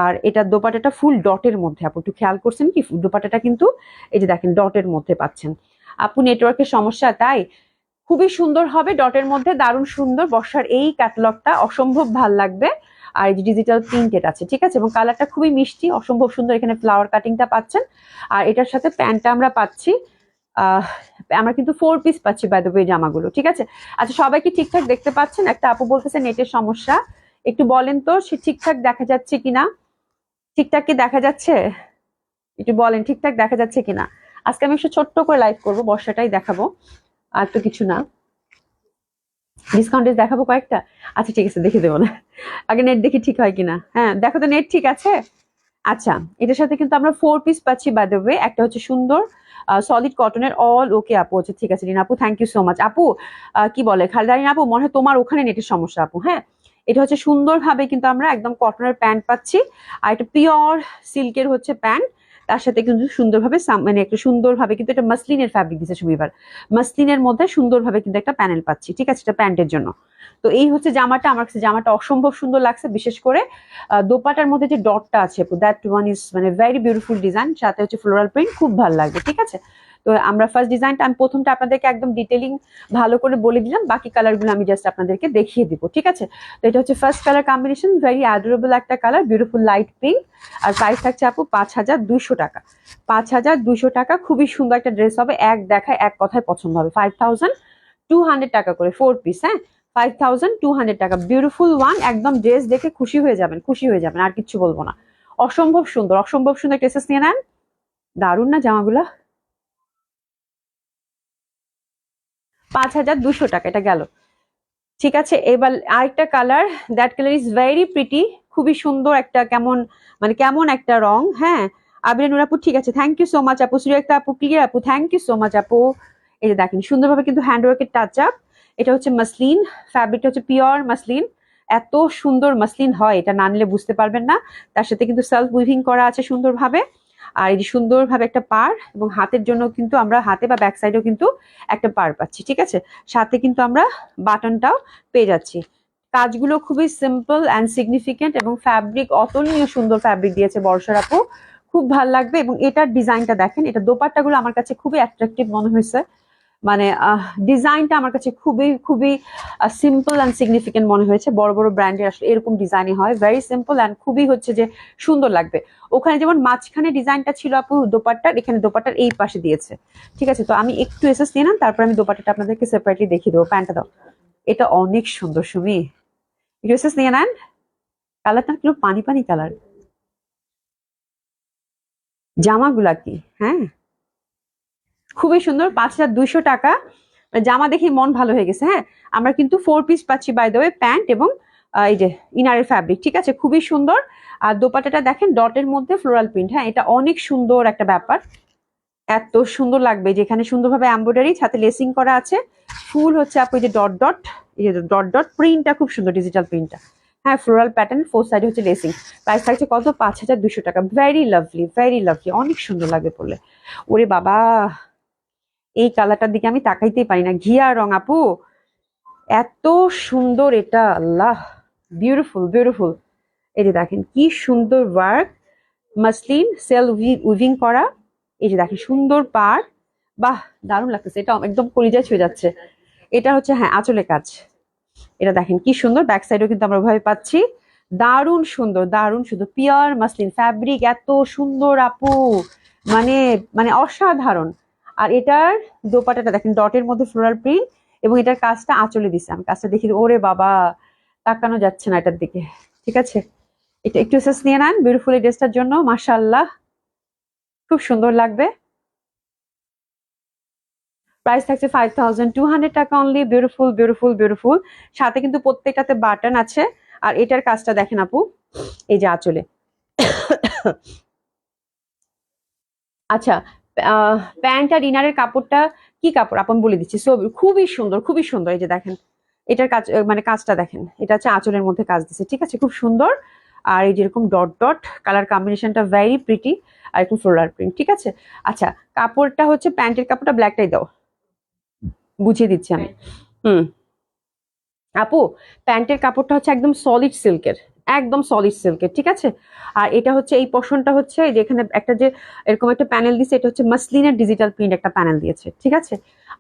Speaker 1: আর এটা দোপাট্টাটা ফুল ডটের মধ্যে, আপু একটু খেয়াল করছেন কি, দোপাট্টাটা কিন্তু এই যে দেখেন ডটের মধ্যে পাচ্ছেন। আপু নেটওয়ার্কের সমস্যা তাই, খুবই সুন্দর হবে ডটের মধ্যে, দারুণ সুন্দর। বর্ষার এই ক্যাটালগটা অসম্ভব ভাল লাগবে। আর এই যে ডিজিটাল প্রিন্টেড আছে। ঠিক আছে, এবং কালারটা খুবই মিষ্টি, অসম্ভব সুন্দর। এখানে ফ্লাওয়ার কাটিংটা পাচ্ছেন, আর এটার সাথে প্যান্টটা আমরা পাচ্ছি। আমরা কিন্তু 4 পিস পাচ্ছি বাই দ্য ওয়ে জামাগুলো। ঠিক আছে, আচ্ছা সবাই কি ঠিকঠাক দেখতে পাচ্ছেন? একটা আপু বলতেছে নেটের সমস্যা, একটু বলেন তো সে ঠিকঠাক দেখা যাচ্ছে কিনা, ঠিকঠাক কি দেখা যাচ্ছে, একটু বলেন ঠিকঠাক দেখা যাচ্ছে কিনা। আজকে আমি একটু ছোট্ট করে লাইভ করবো, বর্ষাটাই দেখাবো, আর তো কিছু না। ডিসকাউন্টে দেখাবো কয়েকটা, আচ্ছা ঠিক আছে দেখে দেবো না, আগে নেট দেখি ঠিক হয় কিনা। হ্যাঁ দেখো তো নেট ঠিক আছে। আচ্ছা, এটার সাথে কিন্তু আমরা 4 পিস পাচ্ছি বাই দ্য ওয়ে। একটা হচ্ছে সুন্দর সলিড কটনের, অল ওকে আপু, হচ্ছে ঠিক আছে রিনা আপু, থ্যাংক ইউ সো মাচ আপু। কি বলে খালিদারিন আপু, মনে হয় তোমার ওখানে নেটের সমস্যা আপু। হ্যাঁ, এটা হচ্ছে সুন্দরভাবে কিন্তু আমরা একদম কটনের প্যান্ট পাচ্ছি, আর এটা পিওর সিল্কের হচ্ছে প্যান্ট, তার সাথে কিন্তু সুন্দরভাবে মানে একটু সুন্দরভাবে কিন্তু এটা মাসলিনের ফ্যাব্রিক দিচ্ছে সুমিবার, মাসলিনের মধ্যে সুন্দরভাবে কিন্তু একটা প্যানেল পাচ্ছি। ঠিক আছে, এটা প্যান্টের জন্য। তো এই হচ্ছে জামাটা, আমার কাছে জামাটা অসম্ভব সুন্দর লাগছে, বিশেষ করে দোপাটার মধ্যে যে ডটটা আছে, দ্যাট ওয়ান ইজ মানে ভেরি বিউটিফুল ডিজাইন, সাথে হচ্ছে ফ্লোরাল প্রিন্ট, খুব ভালো লাগবে। ঠিক আছে, তো আমরা ফার্স্ট ডিজাইনটা, আমি প্রথমটা আপনাদেরকে একদম ডিটেলিং ভালো করে বলে দিলাম, বাকি কালারগুলো আমি জাস্ট আপনাদেরকে দেখিয়ে দিব। ঠিক আছে, তো এটা হচ্ছে first colour combination, very adorable একটা কালার, বিউটিফুল লাইট পিঙ্ক। আর প্রাইস থাকছে আপু 5200 টাকা, 5200 টাকা। খুবই সুন্দর একটা ড্রেস হবে, এক দেখায় এক কথায় পছন্দ হবে। 5200 টাকা করে 4 পিস। হ্যাঁ, 5200 টাকা, বিউটিফুল ওয়ান, একদম ড্রেস দেখে খুশি হয়ে যাবেন, খুশি হয়ে যাবেন, আর কিচ্ছু বলবো না। অসম্ভব সুন্দর, অসম্ভব সুন্দর ড্রেসেস নিয়ে নেন, দারুণ না জামাগুলা? 5200 টাকা, এটা গেল। ঠিক আছে, এবার আরেকটা colour, that colour is very pretty, খুবই সুন্দর একটা কেমন মানে কেমন একটা রং। হ্যাঁ, আবিরা আপু ঠিক আছে, থ্যাংক ইউ সো মাচ আপু। সুরেখা আপু ক্লিয়ার আপু, থ্যাংক ইউ সো মাচ আপু। এই যে দেখেন সুন্দরভাবে কিন্তু হ্যান্ডওয়ার্কের টাচ আপ। এটা হচ্ছে মাসলিন, ফ্যাব্রিকটা হচ্ছে পিওর মাসলিন। এত সুন্দর মাসলিন হয়, এটা না নিলে বুঝতে পারবেন না। তার সাথে কিন্তু সেলফ উইভিং করা আছে সুন্দরভাবে। আর এই যে সুন্দরভাবে একটা পার, এবং হাতের জন্য কিন্তু আমরা হাতে বা ব্যাক সাইডেও কিন্তু একটা পার পাচ্ছি। ঠিক আছে, সাথে কিন্তু আমরা বাটনটাও পেয়ে যাচ্ছি। কাজগুলো খুবই সিম্পল অ্যান্ড সিগনিফিকেন্ট, এবং ফ্যাব্রিক অতুলনীয় সুন্দর ফ্যাব্রিক দিয়েছে বর্ষার আপু, খুব ভাল লাগবে। এবং এটার ডিজাইনটা দেখেন, এটা দোপাট্টাগুলো আমার কাছে খুবই অ্যাট্রাকটিভ মনে হয়েছে। মানে ডিজাইনটা আমার কাছে খুবই খুবই সিম্পল অ্যান্ড সিগনিফিকেন্ট মনে হয়েছে। বড় বড় ব্র্যান্ডের আসলে এরকম ডিজাইনই হয়, ভেরি সিম্পল অ্যান্ড খুবই হচ্ছে যে সুন্দর লাগবে। ওখানে যেমন মাঝখানে ডিজাইনটা ছিল আপু দোপাট্টার, এখানে দোপাট্টার এই পাশে দিয়েছে। ঠিক আছে, তো আমি একটু এসেস নিয়ে নাম, তারপর আমি দোপাট্টাটা আপনাদেরকে সেপারেটলি দেখিয়ে দেবো। প্যান্টটা দাও, এটা অনেক সুন্দর সুমি, একটু এসেস নিয়ে নেন। কালারটা কিরকম পানি পানি কালার, জামাগুলা কি, হ্যাঁ খুবই সুন্দর। 5200 টাকা, জামা দেখে মন ভালো হয়ে গেছে। হ্যাঁ, আমরা কিন্তু 4 পিস পাচ্ছি বাই দ্য ওয়ে, প্যান্ট এবং এই যে ইনারের ফ্যাব্রিক। ঠিক আছে, খুবই সুন্দর। আর দোপাট্টাটা দেখেন ডটের মধ্যে ফ্লোরাল প্রিন্ট। হ্যাঁ, এটা অনেক সুন্দর একটা ব্যাপার, এত সুন্দর লাগবে। যেখানে সুন্দরভাবে এমব্রয়ডারি সাথে লেসিং করা আছে, ফুল হচ্ছে আপু এই যে ডট ডট, এই যে ডট ডট প্রিন্টটা খুব সুন্দর, ডিজিটাল প্রিন্টটা। হ্যাঁ, ফ্লোরাল প্যাটার্ন, ফোর সাইডে হচ্ছে লেসিং। প্রাইস থাকছে কত, 5200 টাকা। ভেরি লাভলি, ভেরি লাভলি, অনেক সুন্দর লাগবে পড়লে। ওরে বাবা, এই কালারটার দিকে আমি তাকাইতেই পারি না, ঘিয়া রং আপু, এত সুন্দর এটা, আল্লাহ, বিউটিফুল বিউটিফুল। এই যে দেখেন কি সুন্দর ওয়ার্ক, মাসলিন সেল উইভিং করা। এই যে দেখেন সুন্দর পার, বাহ দারুণ লাগতেছে, এটা একদম কলিজায় ছুঁয়ে যাচ্ছে। এটা হচ্ছে হ্যাঁ আঁচলে কাজ, এটা দেখেন কি সুন্দর। ব্যাক সাইডেও কিন্তু আমরা ভাবে পাচ্ছি, দারুণ সুন্দর, দারুণ সুন্দর, পিওর মাসলিন ফ্যাব্রিক, এত সুন্দর আপু, মানে মানে অসাধারণ। আর এটার দোপাট্টাটা দেখেন ডটের মধ্যে ফ্লোরাল প্রিন্ট, এবং এটার কাজটা আঁচলে দিছে। আমি কাজটা দেখি, ওরে বাবা, তাকানো যাচ্ছে না এটার দিকে। ঠিক আছে, এটা একটু এসেস নিয়ে নেন বিউটিফুল এই ড্রেসটার জন্য, মাশাআল্লাহ খুব সুন্দর লাগবে। প্রাইস থাকছে 5200 টাকা অনলি। বিউটিফুল বিউটিফুল বিউটিফুল, সাথে কিন্তু প্রত্যেকটাতে বাটন আছে। আর এটার কাজটা দেখেন আপু, এই যে আঁচলে। আচ্ছা, প্যান্ট আর ইনারের কাপড়টা কি কাপড় আপন বলে দিচ্ছি, সো খুবই সুন্দর, খুবই সুন্দর। এই যে দেখেন এটার কাজ, মানে কাজটা দেখেন, এটা হচ্ছে আঁচলের মধ্যে কাজ দিচ্ছে। ঠিক আছে, খুব সুন্দর। আর এই যেরকম ডট ডট কালার কম্বিনেশনটা ভেরি প্রিটি, আর একটু ফ্লোরাল প্রিন্ট। ঠিক আছে, আচ্ছা কাপড়টা হচ্ছে প্যান্টের কাপড়টা ব্ল্যাকটাই দাও, বুঝিয়ে দিচ্ছি আমি। হুম আপু, প্যান্টের কাপড়টা হচ্ছে একদম সলিড সিল্কের, একদম সলিড সিল্কের। ঠিক আছে, আর এটা হচ্ছে এই পোর্শনটা হচ্ছে এই যে এখানে একটা যে এরকম একটা প্যানেল দিয়েছে, এটা হচ্ছে মাসলিনের ডিজিটাল প্রিন্ট একটা প্যানেল দিয়েছে। ঠিক আছে,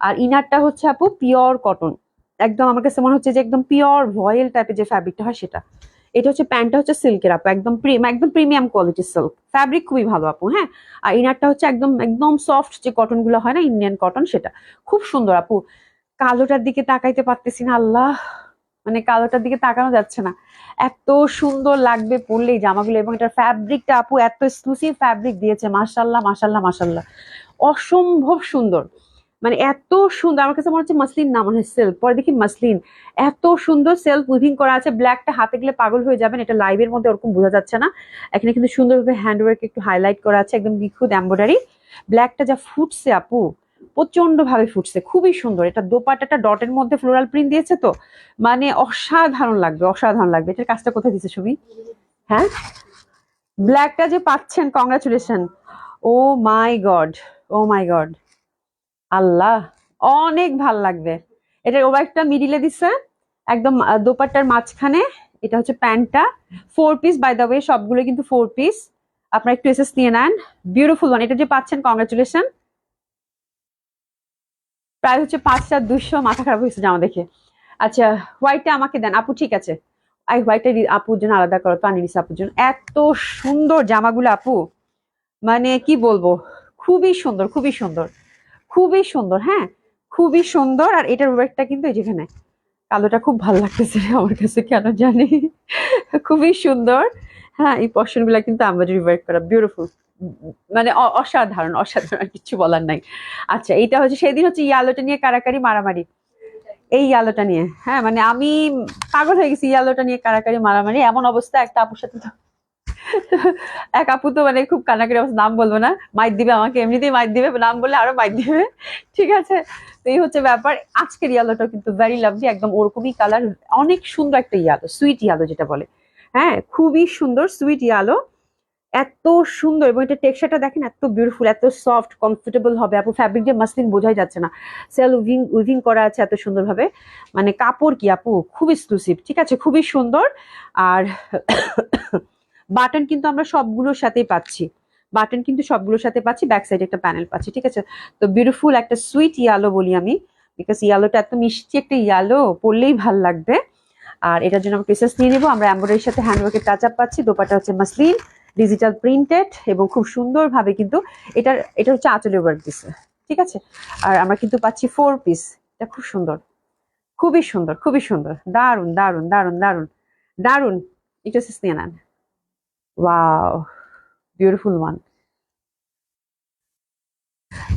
Speaker 1: আর ইনারটা হচ্ছে আপু পিওর কটন, একদম আমার কাছে মনে হচ্ছে যে একদম পিওর ভয়েল টাইপের যে ফ্যাব্রিকটা হয় সেটা। এটা হচ্ছে প্যান্টটা হচ্ছে সিল্কের আপু, একদম একদম প্রিমিয়াম কোয়ালিটির সিল্ক ফ্যাব্রিক, খুবই ভালো আপু। হ্যাঁ, আর ইনারটা হচ্ছে একদম একদম সফট যে কটন গুলো হয় না, ইন্ডিয়ান কটন, সেটা খুব সুন্দর আপু। কালোটার দিকে তাকাইতে পারতেছি না, আল্লাহ, মানে কালোটার দিকে তাকানো যাচ্ছে না, এত সুন্দর লাগবে পরলে এই জামাগুলো। এবং এটার ফ্যাব্রিকটা আপু এত এক্সক্লুসিভ ফ্যাব্রিক দিয়েছে, মাশাল্লাহ মাশাল্লাহ মাশাল্লাহ, অসম্ভব সুন্দর, মানে এত সুন্দর। আমার কাছে মনে হচ্ছে মাসলিন না, মনে হয় সিল্ক, পরে দেখি মাসলিন। এত সুন্দর সেলফ উইভিং করা আছে, ব্ল্যাকটা হাতে গেলে পাগল হয়ে যাবেন, এটা লাইভের মধ্যে ওরকম বোঝা যাচ্ছে না। এখানে কিন্তু সুন্দরভাবে হ্যান্ডওয়ার্ক একটু হাইলাইট করা আছে, একদম নিখুঁত এমব্রয়ডারি। ব্ল্যাকটা যা ফুটছে আপু, প্রচন্ড ভাবে ফুটছে, খুবই সুন্দর। এটা দোপাট্টাটা ডটের মধ্যে ফ্লোরাল প্রিন্ট দিয়েছে, তো মানে অসাধারণ লাগবে, অসাধারণ লাগবে। এটার কাজটা কোথায় দিচ্ছে ছবি, হ্যাঁ ব্ল্যাকটা যে পাচ্ছেন, কংগ্রাচুলেশন। ও মাই গড, ও মাই গড, আল্লাহ, অনেক ভাল লাগবে। এটার ওভারটা মিডিলে দিচ্ছে, একদম দোপাট্টার মাঝখানে। এটা হচ্ছে প্যান্টটা, 4 পিস বাই দ্য ওয়ে, সবগুলো কিন্তু 4 পিস। আপনারা একটু এসেস নিয়ে নেন, বিউটিফুল ওয়ান। এটা যে পাচ্ছেন, কংগ্রাচুলেশন। প্রায় হচ্ছে 5200, মাথা খারাপ হয়েছে জামা দেখে। আচ্ছা, হোয়াইটটা আমাকে দেন আপু, ঠিক আছে। হোয়াইটটা আপুর জন্য আলাদা করো তো, আনিস আপুর জন্য। এত সুন্দর জামাগুলো আপু, মানে কি বলবো, খুবই সুন্দর, খুবই সুন্দর, খুবই সুন্দর। হ্যাঁ, খুবই সুন্দর। আর এটার ওয়েটটা কিন্তু এই যেখানে কালোটা খুব ভালো লাগতেছে আমার কাছে, কেন জানি, খুবই সুন্দর। হ্যাঁ, এই পশন গুলা কিন্তু আমরা রিভার্ট করা, বিউটিফুল, মানে অসাধারণ, অসাধারণ, আর কিছু বলার নাই। আচ্ছা, এইটা হচ্ছে সেদিন হচ্ছে ইয়ালোটা নিয়ে কারাকারি মারামারি, এই ইয়ালোটা নিয়ে, হ্যাঁ মানে আমি পাগল হয়ে গেছি ইয়ালোটা নিয়ে, কারাকারি মারামারি এমন অবস্থা। একটা আপুর সাথে তো এক আপু তো মানে খুব কান্নাকারি অবস্থা, নাম বলবো না, মাইর দিবে আমাকে, এমনিতেই মাইর দিবে, নাম বললে আরো মাইর দিবে। ঠিক আছে, তো এই হচ্ছে ব্যাপার। আজকের ইয়ালোটা কিন্তু ভেরি লাভলি, একদম ওরকমই কালার, অনেক সুন্দর একটা ইয়ালো, সুইট ইয়ালো যেটা বলে, হ্যাঁ খুবই সুন্দর সুইট ইয়ালো, এত সুন্দর। এবং এটা টেক্সচারটা দেখেন, এত বিউটিফুল, এত সফট, কমফোর্টেবল হবে আপু। ফ্যাব্রিক যে মাসলিন বোঝাই যাচ্ছে না, সেল উইভিং উইভিং করা আছে এত সুন্দরভাবে, মানে কাপড় কি আপু খুব এক্সক্লুসিভ, ঠিক আছে খুবই সুন্দর। আর বাটন কিন্তু আমরা সবগুলোর সাথেই পাচ্ছি, বাটন কিন্তু সবগুলোর সাথে পাচ্ছি, ব্যাক সাইডে একটা প্যানেল পাচ্ছি, ঠিক আছে। তো বিউটিফুল একটা সুইট ইয়ালো বলি আমি, বিকজ ইয়ালোটা এত মিষ্টি একটা ইয়ালো, পরলেই ভাল লাগবে। আর এটার জন্য আমরা পিসেস নিয়ে নেবো। আমরা এমব্রয়ডারির সাথে হ্যান্ডওয়ার্কের টাচ আপ পাচ্ছি, দোপাটা হচ্ছে মাসলিন ডিজিটাল প্রিন্টেড এবং খুব সুন্দরভাবে কিন্তু এটা হচ্ছে আঁচলের ওয়ার্ক দিছে, ঠিক আছে। আর আমরা কিন্তু পাচ্ছি 4 পিস, এটা খুব সুন্দর, খুবই সুন্দর, খুবই সুন্দর, দারুন দারুন দারুন দারুন দারুন। এটা নিয়ে নেন, ওয়াও বিউটিফুল ওয়ান।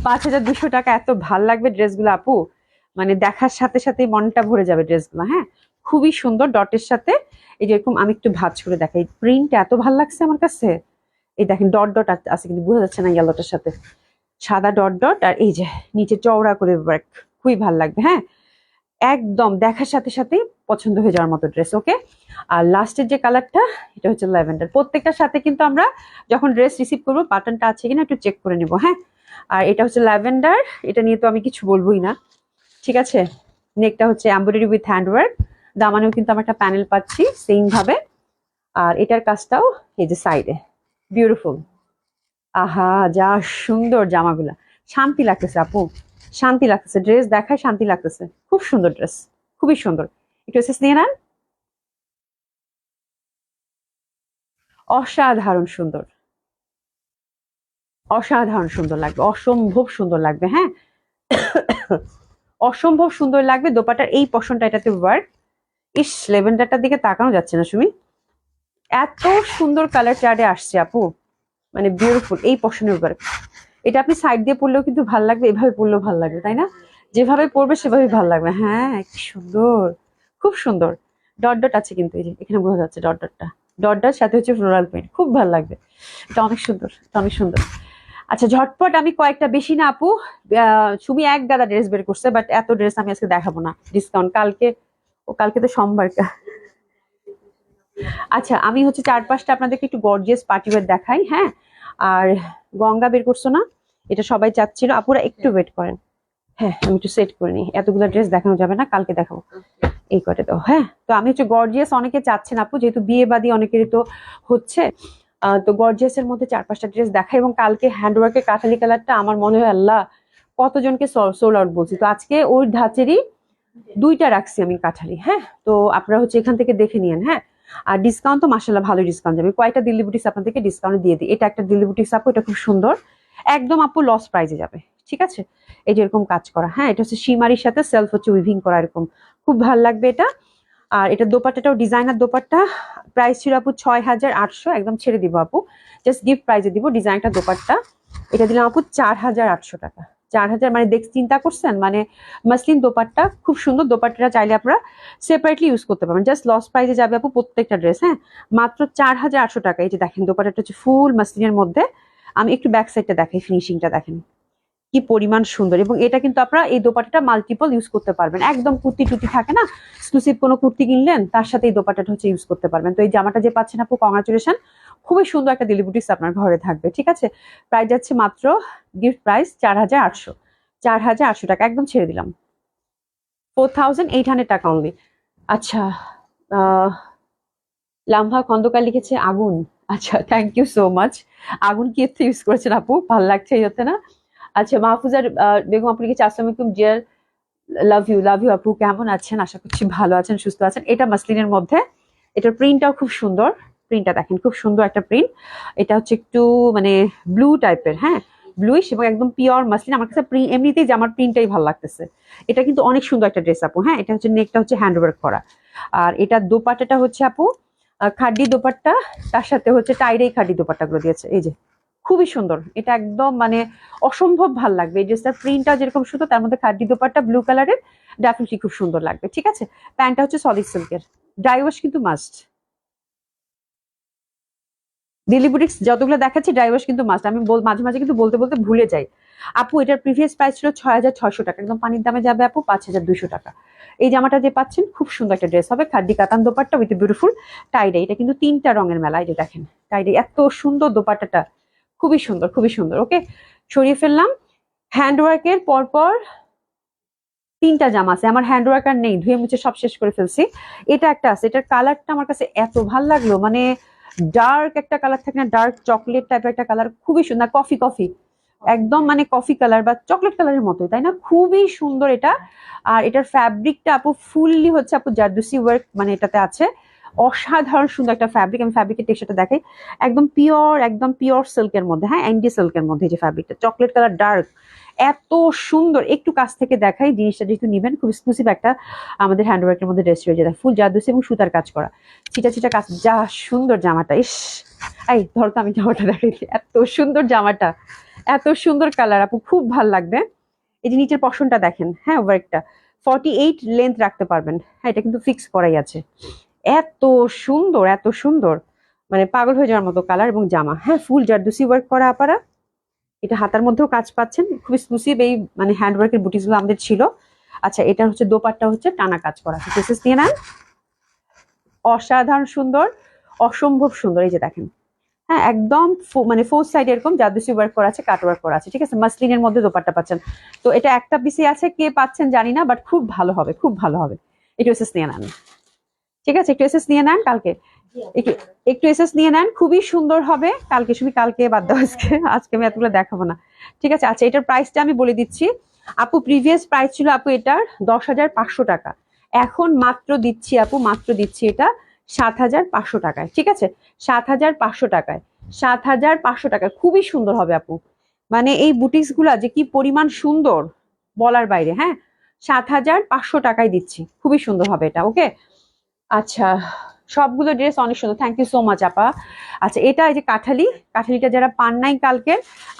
Speaker 1: 5,200 টাকা, এত ভাল লাগবে ড্রেসগুলো আপু, মানে দেখার সাথে সাথে মনটা ভরে যাবে ড্রেসগুলো, হ্যাঁ খুবই সুন্দর। ডটের সাথে এই যেরকম, আমি একটু ভাঁজ করে দেখাই, প্রিন্ট এত ভাল লাগছে আমার কাছে। এই দেখেন ডট ডট আছে কিন্তু বোঝা যাচ্ছে না, ইয়েলোটার সাথে সাদা ডট ডট, আর এই যে নিচে চওড়া করে ওয়ার্ক, খুবই ভাল লাগবে, হ্যাঁ একদম দেখার সাথে সাথেই পছন্দ হয়ে যাওয়ার মতো ড্রেস, ওকে। আর লাস্টের যে কালারটা, এটা হচ্ছে ল্যাভেন্ডার। প্রত্যেকটার সাথে কিন্তু আমরা যখন ড্রেস রিসিভ করবো বাটনটা আছে কিনা একটু চেক করে নিবো, হ্যাঁ। আর এটা হচ্ছে ল্যাভেন্ডার, এটা নিয়ে তো আমি কিছু বলবোই না, ঠিক আছে। নেকটা হচ্ছে এমব্রয়ডারি উইথ হ্যান্ডওয়ার্ক, দামানেও কিন্তু আমরা একটা প্যানেল পাচ্ছি সেম ভাবে। আর এটার কাজটাও এই যে সাইডে বিউটিফুল, আহা যা সুন্দর জামাগুলা, শান্তি লাগতেছে আপু, শান্তি লাগতেছে, ড্রেস দেখায় শান্তি লাগতেছে, খুব সুন্দর ড্রেস, খুবই সুন্দর। একটু এসেস নিয়ে নেন, অসাধারণ সুন্দর, অসাধারণ সুন্দর লাগবে, অসম্ভব সুন্দর লাগবে, হ্যাঁ অসম্ভব সুন্দর লাগবে। দোপাটার এই পশনটা এটাতে ওয়ার্ক, ইস লেভেন্ডারটার দিকে তাকানো যাচ্ছে না সুমি, এত সুন্দর কালার চার্টে আসছে আপু, মানে বিউটিফুল এই পশনের ওয়ার্ক। এটা আপনি সাইড দিয়ে পরলেও কিন্তু ভাল লাগবে, এভাবে পরলেও ভাল লাগবে, তাই না? যেভাবে পরবে সেভাবেই ভাল লাগবে, হ্যাঁ কি সুন্দর, খুব সুন্দর। ডট ডট আছে কিন্তু, এই যে এখানে বোঝা যাচ্ছে ডট ডটটা, ডট ডট সাথে হচ্ছে ফ্লোরাল প্রিন্ট, খুব ভালো লাগবে, এটা অনেক সুন্দর, এটা অনেক সুন্দর। আচ্ছা ঝটপট আমি কয়েকটা, বেশি না আপু, সুমি এক গাদা ড্রেস বের করছে, বাট এত ড্রেস আমি আজকে দেখাবো না, ডিসকাউন্ট কালকে, ও কালকে তো সোমবার। আচ্ছা আমি হচ্ছে 4-5টা আপনাদেরকে একটু গর্জিয়াস পার্টিওয়ার দেখাই, হ্যাঁ। আর গঙ্গা বের করছো না, এটা সবাই চাচ্ছিল, আপুরা একটু ওয়েট করেন, হ্যাঁ আমি একটু সেট করে নিই, এতগুলো ড্রেস দেখানো যাবে না, কালকে দেখাবো, এই কটে দাও, হ্যাঁ। তো আমি হচ্ছে গর্জিয়াস, অনেকে চাচ্ছেন আপু, যেহেতু বিয়ে বাদী অনেকেরই তো হচ্ছে, তো গর্জিয়াস এর মধ্যে 4-5টা ড্রেস দেখাই। এবং কালকে হ্যান্ডওয়ার্কের কাঠালি কালারটা আমার মনে হয় আল্লাহ কতজনকে সোল আউট বলছি, তো আজকে ওই ধাঁচেরই 2টা রাখছি আমি কাঠালি, হ্যাঁ। তো আপনারা হচ্ছে এখান থেকে দেখে নিয়েন, হ্যাঁ। আর ডিসকাউন্ট তো মাশাআল্লাহ ভালো ডিসকাউন্ট যাবে, কয়টা দিল্লি বুটিক্স আপনাদেরকে ডিসকাউন্ট দিয়ে দিই। এটা একটা দিল্লি বুটিক্স আপু, এটা খুব সুন্দর, একদম আপু লস প্রাইজে যাবে, ঠিক আছে। এই যে এরকম কাজ করা, হ্যাঁ এটা হচ্ছে শিমারির সাথে সেলফ হচ্ছে উইভিং করা, এরকম খুব ভালো লাগবে এটা। আর এটা দোপাট্টাটাও ডিজাইনার দোপাট্টা, প্রাইস ছিল আপু 6,800, একদম ছেড়ে দিব আপু, জাস্ট গিফট প্রাইজে দিব ডিজাইনটা দোপাট্টা। এটা দিলাম আপু 4,800 টাকা, 4,000, মানে দেখ চিন্তা করছেন, মানে মাসলিন দোপাট্টা, খুব সুন্দর দোপাট্টাটা চাইলে আপনারা সেপারেটলি ইউজ করতে পারবেন, জাস্ট লস প্রাইজে যাবে আপু প্রত্যেকটা ড্রেস, হ্যাঁ মাত্র 4,800 টাকা। এই যে দেখেন দোপাট্টাটা হচ্ছে ফুল মাসলিনের মধ্যে, আমি একটু ব্যাক সাইডটা দেখাই, ফিনিশিংটা দেখেন কি পরিমাণ সুন্দর। এবং এটা কিন্তু আপনারা এই দোপাট্টাটা মাল্টিপল ইউজ করতে পারবেন, একদম কুর্তি টুতি থাকে না, এক্সক্লুসিভ কোনো কুর্তি কিনলেন তার সাথে এই দোপাট্টাটা হচ্ছে ইউজ করতে পারবেন। তো এই জামাটা যে পাচ্ছেন আপু, কংগ্রাচুলেশন, খুবই সুন্দর একটা দিল্লি বুটিক্স আপনার ঘরে থাকবে, ঠিক আছে। প্রাইস যাচ্ছে মাত্র, গিফট প্রাইস 4,800, 4,800 টাকা, একদম ছেড়ে দিলাম, 4,800 টাকা অনলি। আচ্ছা লাম্ভা খন্দকার লিখেছে আগুন, আচ্ছা থ্যাংক ইউ সো মাচ। আগুন কি এতে ইউজ করেছেন আপু, ভালো লাগছে এই হচ্ছে না। আচ্ছা মাহফুজার বেগম আপু লিখেছে আসসালামু আলাইকুম ডিয়ার, লাভ ইউ আপু, কেমন আছেন, আশা করছি ভালো আছেন সুস্থ আছেন। এটা মাসলিনের মধ্যে, এটার প্রিন্টটাও খুব সুন্দর, প্রিন্টটা দেখেন খুব সুন্দর একটা প্রিন্ট, এটা হচ্ছে একটু মানে ব্লু টাইপের, হ্যাঁ ব্লুইশ, এবং একদম পিওর মাসলিন। আমার কাছে এমনিতেই জামার প্রিন্টটাই ভালো লাগতেছে, এটা কিন্তু অনেক সুন্দর একটা ড্রেস আপু, হ্যাঁ। এটা হচ্ছে নেকটা হচ্ছে হ্যান্ডওয়ার্ক করা, আর এটা দোপাট্টাটা হচ্ছে আপু খাড্ডি দোপাট্টা, তার সাথে হচ্ছে টাইরেই খাড্ডি দোপাট্টা গুলো দিয়েছে, এই যে খুবই সুন্দর, এটা একদম মানে অসম্ভব ভাল লাগবে। এই ড্রেসটার প্রিন্টটা যেরকম সুন্দর, তার মধ্যে খাড্ডি দোপাট্টা ব্লু কালারের, ডেফিনেটলি খুব সুন্দর লাগবে। ঠিক আছে, প্যান্টটা হচ্ছে সলিড সিল্কের, ড্রাই ওয়াশ কিন্তু মাস্ট। দিল্লি বুটিক্স যতগুলো দেখাচ্ছি ড্রাই ওয়াশ কিন্তু মাস্ট। আমি মাঝে মাঝে কিন্তু বলতে বলতে ভুলে যাই। আপু এটার প্রিভিয়াস প্রাইস ছিল 6,600 টাকা, একদম পানির দামে যাবে আপু 5,200 টাকা। এই জামাটা যে পাচ্ছেন খুব সুন্দর একটা ড্রেস হবে, খাড্ডি কাতান দোপাট্টা উইথ বিউটিফুল টাইডে। এটা কিন্তু 3টা রঙের মেলা, এই যে দেখেন টাইডে, এত সুন্দর দোপাট্টাটা, খুবই সুন্দর খুবই সুন্দর। ওকে, সরিয়ে ফেললাম। হ্যান্ডওয়ার্কের পরপর 3টা জামা আছে, আমার হ্যান্ডওয়ার্ক আর নেই, ধুয়ে মুছে সব শেষ করে ফেলছি। এটা একটা আছে, এটার কালারটা আমার কাছে এত ভাল লাগলো, মানে ডার্ক একটা কালার থাকে না, ডার্ক চকলেট টাইপের একটা কালার, খুবই সুন্দর, কফি কফি একদম, মানে কফি কালার বা চকলেট কালারের মতো, তাই না? খুবই সুন্দর এটা। আর এটার ফ্যাব্রিকটা আপু ফুললি হচ্ছে আপু জারদুসি ওয়ার্ক, মানে এটাতে আছে, অসাধারণ সুন্দর একটা ফ্যাব্রিক। আমি ফ্যাব্রিকের টেক্সচারটা দেখাই, একদম পিওর সিল্কের মধ্যে, হ্যাঁ এনডি সিল্কের মধ্যে যে ফ্যাব্রিকটা, চকলেট কালার ডার্ক, এত সুন্দর। একটু কাছ থেকে দেখাই, জিনিসটা যেহেতু নিবেন, খুব এক্সক্লুসিভ একটা আমাদের হ্যান্ডওয়ার্কের মধ্যে ড্রেস রয়েছে, ফুল জারদুসি এবং সুতার কাজ করা, চিটা চিটা কাজ, যা সুন্দর জামাটা। ইস, এই ধরো তো, আমি জামাটা দেখাইছি, এত সুন্দর জামাটা, এত সুন্দর কালার আপু, খুব ভাল লাগবে। এই যে নিচের পশনটা দেখেন, হ্যাঁ ওয়ার্কটা 48 লেন্থ রাখতে পারবেন, হ্যাঁ এটা কিন্তু ফিক্স করাই আছে। এত সুন্দর এত সুন্দর, মানে পাগল হয়ে যাওয়ার মতো কালার এবং জামা, হ্যাঁ ফুল জারদুসি ওয়ার্ক করা আপারা। এটা হাতার মধ্যেও কাজ পাচ্ছেন, খুব এক্সক্লুসিভ এই মানে হ্যান্ডওয়ার্কের বুটিস গুলো আমাদের ছিল। আচ্ছা, এটা হচ্ছে দোপাট্টা হচ্ছে টানা কাজ করা, ড্রেসেস নিয়ে নেন, অসাধারণ সুন্দর, অসম্ভব সুন্দর। এই যে দেখেন, হ্যাঁ একদম মানে ফোর সাইড এরকম জাদুসি ওয়ার্ক করা আছে, কাট ওয়ার্ক করা আছে, ঠিক আছে, মাসলিনের মধ্যে দোপাট্টা পাচ্ছেন। তো এটা একটা পিসে আছে, কে পাচ্ছেন জানি না, বাট খুব ভালো হবে, খুব ভালো হবে। একটু এসএস নিয়ে নেন, ঠিক আছে, একটু এসএস নিয়ে নেন, কালকে একটু একটু এসএস নিয়ে নেন, খুবই সুন্দর হবে। কালকে শুধু কালকে বাদ দাও, আজকে আমি এতগুলো দেখাবো না, ঠিক আছে। আচ্ছা, এটার প্রাইসটা আমি বলে দিচ্ছি আপু, প্রিভিয়াস প্রাইস ছিল আপু এটার 10,500 টাকা, এখন মাত্র দিচ্ছি আপু, মাত্র দিচ্ছি এটা 7,500 টাকায়, ঠিক আছে, 7,500 টাকায়, 7,500 টাকায়, খুবই সুন্দর হবে আপু। মানে এই বুটিক্স গুলা যে কি পরিমাণ সুন্দর বলার বাইরে, হ্যাঁ 7,500 টাকায় দিচ্ছি, খুবই সুন্দর হবে এটা। ওকে, আচ্ছা, সবগুলো ড্রেস অনেক সুন্দর, থ্যাংক ইউ সো মাচ আপা। আচ্ছা, এটা এই যে কাঠালিটা যারা পান নাই কালকে,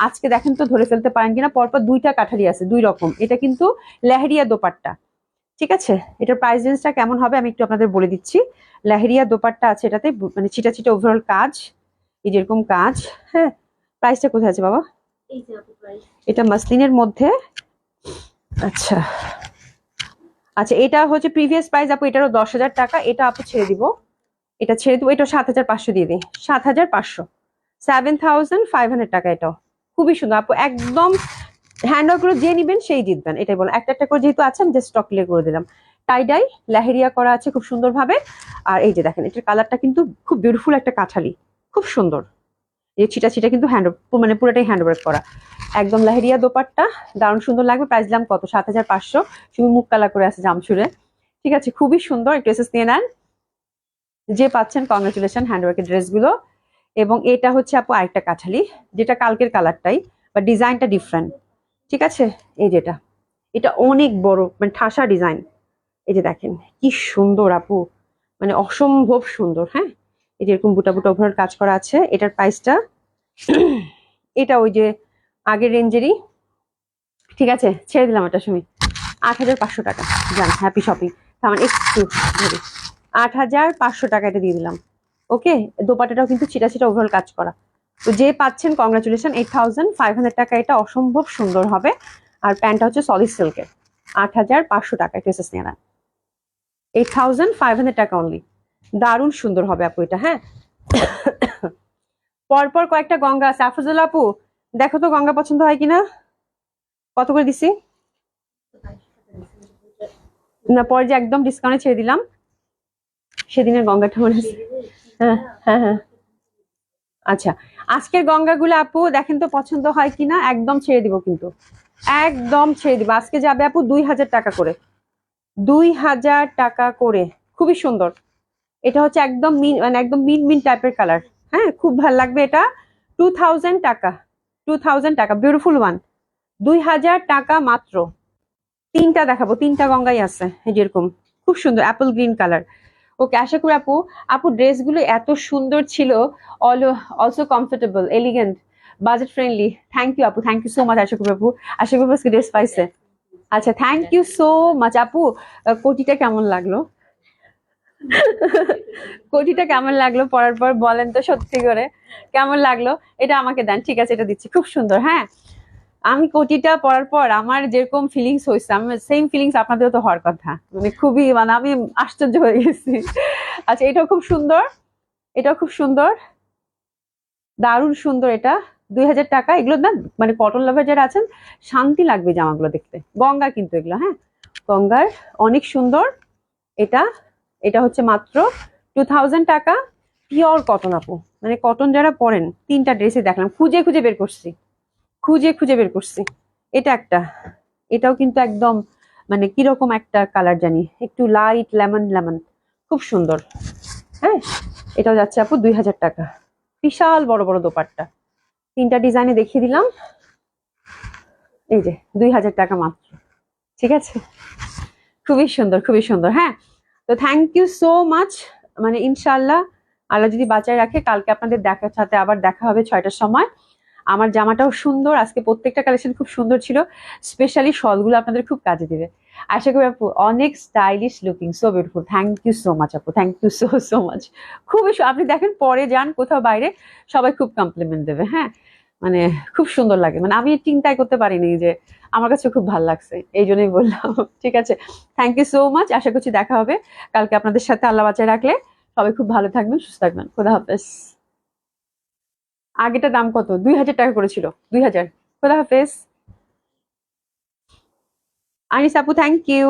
Speaker 1: আজকে দেখেন তো ধরে ফেলতে পারেন কিনা, পরপর 2টা কাঠালি আছে, 2 রকম। এটা কিন্তু লেহেরিয়া দোপাট্টা, ঠিক আছে। এটার প্রাইস রেঞ্জটা কেমন হবে আমি একটু আপনাদের বলে দিচ্ছি। লেহেরিয়া দোপাট্টা আছে এটাতে, মানে ছিটা ছিটা ওভারঅল কাজ, এই যেরকম কাজ, হ্যাঁ। প্রাইসটা কোথায় আছে বাবা? এটা মাসলিনের মধ্যে। আচ্ছা আচ্ছা, এটা হচ্ছে প্রিভিয়াস প্রাইস আপু, এটারও 10,000 টাকা, এটা আপু ছেড়ে দিব, এটা ছেড়ে দিব, এটা 7,500 দিয়ে দিই, 7,500, 7,500 টাকা। এটাও খুবই সুন্দর আপু, একদম হ্যান্ডওয়ার্ক গুলো যে নিবেন সেই জিতবেন, এটাই বলেন। একটা একটা করে যেহেতু আছে, আমি জাস্ট স্টক ক্লিয়ার করে দিলাম। টাইডাই লেহেরিয়া করা আছে, খুব সুন্দর ভাবে। আর এই যে দেখেন, এটার কালারটা কিন্তু খুব বিউটিফুল একটা কাঠালি, খুব সুন্দর। এই ছিটা ছিটা কিন্তু মানে পুরোটাই হ্যান্ডওয়ার্ক করা, একদম লেহেরিয়া দোপাট্টা, দারুণ সুন্দর লাগবে। প্রাইস দিলাম কত? 7,500। শুধু মুখ কালা করে আছে জামছুরে, ঠিক আছে, খুবই সুন্দর। একটু এসএস নিয়ে নেন, যে পাচ্ছেন কংগ্রেচুলেশন হ্যান্ডওয়ার্কের ড্রেসগুলো। এবং এটা হচ্ছে আপু আরেকটা কাঠালি, যেটা কালকের কালারটাই, বা ডিজাইনটা ডিফারেন্ট, ঠিক আছে। এই যেটা, এটা অনেক বড়, মানে ঠাসা ডিজাইন, এই যে দেখেন কি সুন্দর আপু, মানে অসম্ভব সুন্দর, হ্যাঁ। এই যে এরকম বুটা বুটা ওভার কাজ করা আছে। এটার প্রাইসটা এটা ওই যে আগের রেঞ্জেরই, ঠিক আছে, ছেড়ে দিলাম এটা সময় 8,500 টাকা। যান, হ্যাপি শপিং। আমার একটু 8,500 টাকা এটা দিয়ে দিলাম। ওকে, দোপাটাটাও কিন্তু ছিটা ছিটা ওভারঅল কাজ করা। তো যে পাচ্ছেন কংগ্রাচুলেশন, 8,500 টাকা, এটা অসম্ভব সুন্দর হবে। আর প্যান্টটা হচ্ছে সলিড সিল্কের, 8,500 টাকা, এটা এসএস নিয়ে নেন, 8,500 টাকা অনলি, দারুণ সুন্দর হবে আপু এটা, হ্যাঁ। পরপর কয়েকটা গঙ্গা আছে, আফজল আপু দেখো তো গঙ্গা পছন্দ হয় কিনা, কত করে দিছি না, পরে যে একদম ডিসকাউন্টে ছেড়ে দিলাম, সেদিনের গঙ্গাটা মনে আছে? হ্যাঁ হ্যাঁ হ্যাঁ, আচ্ছা, আজকের গঙ্গাগুলো আপু দেখেন তো পছন্দ হয় কিনা, একদম ছেড়ে দিব, কিন্তু একদম ছেড়ে দিব। আজকে যাবে আপু 2,000 টাকা করে, 2,000 টাকা করে, খুবই সুন্দর। এটা হচ্ছে একদম মানে একদম মিন টাইপের কালার, হ্যাঁ খুব ভালো লাগবে এটা। 2,000 টাকা, 2,000 টাকা, বিউটিফুল ওয়ান, 2,000 টাকা মাত্র। 3টা দেখাবো, 3টা গঙ্গাই আছে, এই যেরকম খুব সুন্দর অ্যাপল গ্রিন কালার। ওকে, আশা করি আপু, ড্রেসগুলো এত সুন্দর ছিল, also comfortable, elegant, budget friendly. Thank you আপু, থ্যাংক ইউ সো মাচ। আশা করি আপু, আশা করি ড্রেস পাইছে। আচ্ছা, থ্যাংক ইউ সো মাচ আপু। কোটিটা কেমন লাগলো? কোটিটা কেমন লাগলো পরার পর বলেন তো সত্যি করে, কেমন লাগলো? এটা আমাকে দেন, ঠিক আছে, এটা দিচ্ছি, খুব সুন্দর। হ্যাঁ, আমি কোটিটা পরার পর আমার যেরকম ফিলিংস হয়েছে, আমার সেম ফিলিংস আপনাদেরও তো হওয়ার কথা, মানে খুবই, মানে আমি আশ্চর্য হয়ে গেছি। আচ্ছা, এটাও খুব সুন্দর, এটাও খুব সুন্দর, দারুণ সুন্দর। এটা 2000 টাকা। এগুলো না, মানে কটন লাভার যারা আছেন, শান্তি লাগবে জামাগুলো দেখতে। গঙ্গা কিন্তু এগুলো, হ্যাঁ, গঙ্গার, অনেক সুন্দর। এটা এটা হচ্ছে মাত্র 2000 টাকা, পিওর কটন আপু। মানে কটন যারা পরেন, 3টা ড্রেসে দেখলাম, খুঁজে খুঁজে বের করছি, খুঁজে খুঁজে বের করছি। এটা একটা, এটাও কিন্তু একদম মানে কিরকম একটা কালার জানি, একটু লাইট লেমন লেমন, খুব সুন্দর। হ্যাঁ, এটাও যাচ্ছে আপু 2000 টাকা। বিশাল বড় বড় দোপাট্টা, 3টা ডিজাইনে দেখিয়ে দিলাম। এই যে 2000 টাকা মাত্র, ঠিক আছে, খুবই সুন্দর, খুবই সুন্দর। হ্যাঁ, তো থ্যাংক ইউ সো মাচ। মানে ইনশাল্লাহ আল্লাহ যদি বাঁচায় রাখে, কালকে আপনাদের দেখার সাথে আবার দেখা হবে 6টার সময়। আমার জামাটাও সুন্দর, আজকে প্রত্যেকটা কালেকশন খুব সুন্দর ছিল, স্পেশালি শলগুলো আপনাদের খুব কাজে দিবে আশা করি আপু। অনেক stylish looking, so beautiful, thank you so much আপু, thank you so so much. খুবই আপনি দেখেন, পরে যান কোথাও বাইরে, সবাই খুব কমপ্লিমেন্ট দেবে। হ্যাঁ, মানে খুব সুন্দর লাগে, মানে আমি চিন্তাই করতে পারিনি যে, আমার কাছে খুব ভালো লাগছে, এই জন্যই বললাম। ঠিক আছে, থ্যাংক ইউ সো মাচ। আশা করছি দেখা হবে কালকে আপনাদের সাথে, আল্লাহ বাঁচায় রাখলে। সবাই খুব ভালো থাকবেন, সুস্থ থাকবেন, খোদা হাফেজ। আগেটা দাম কত? 2000 টাকা করেছিল, 2000। খোদা হাফেজ। আনিস আপু, থ্যাংক ইউ।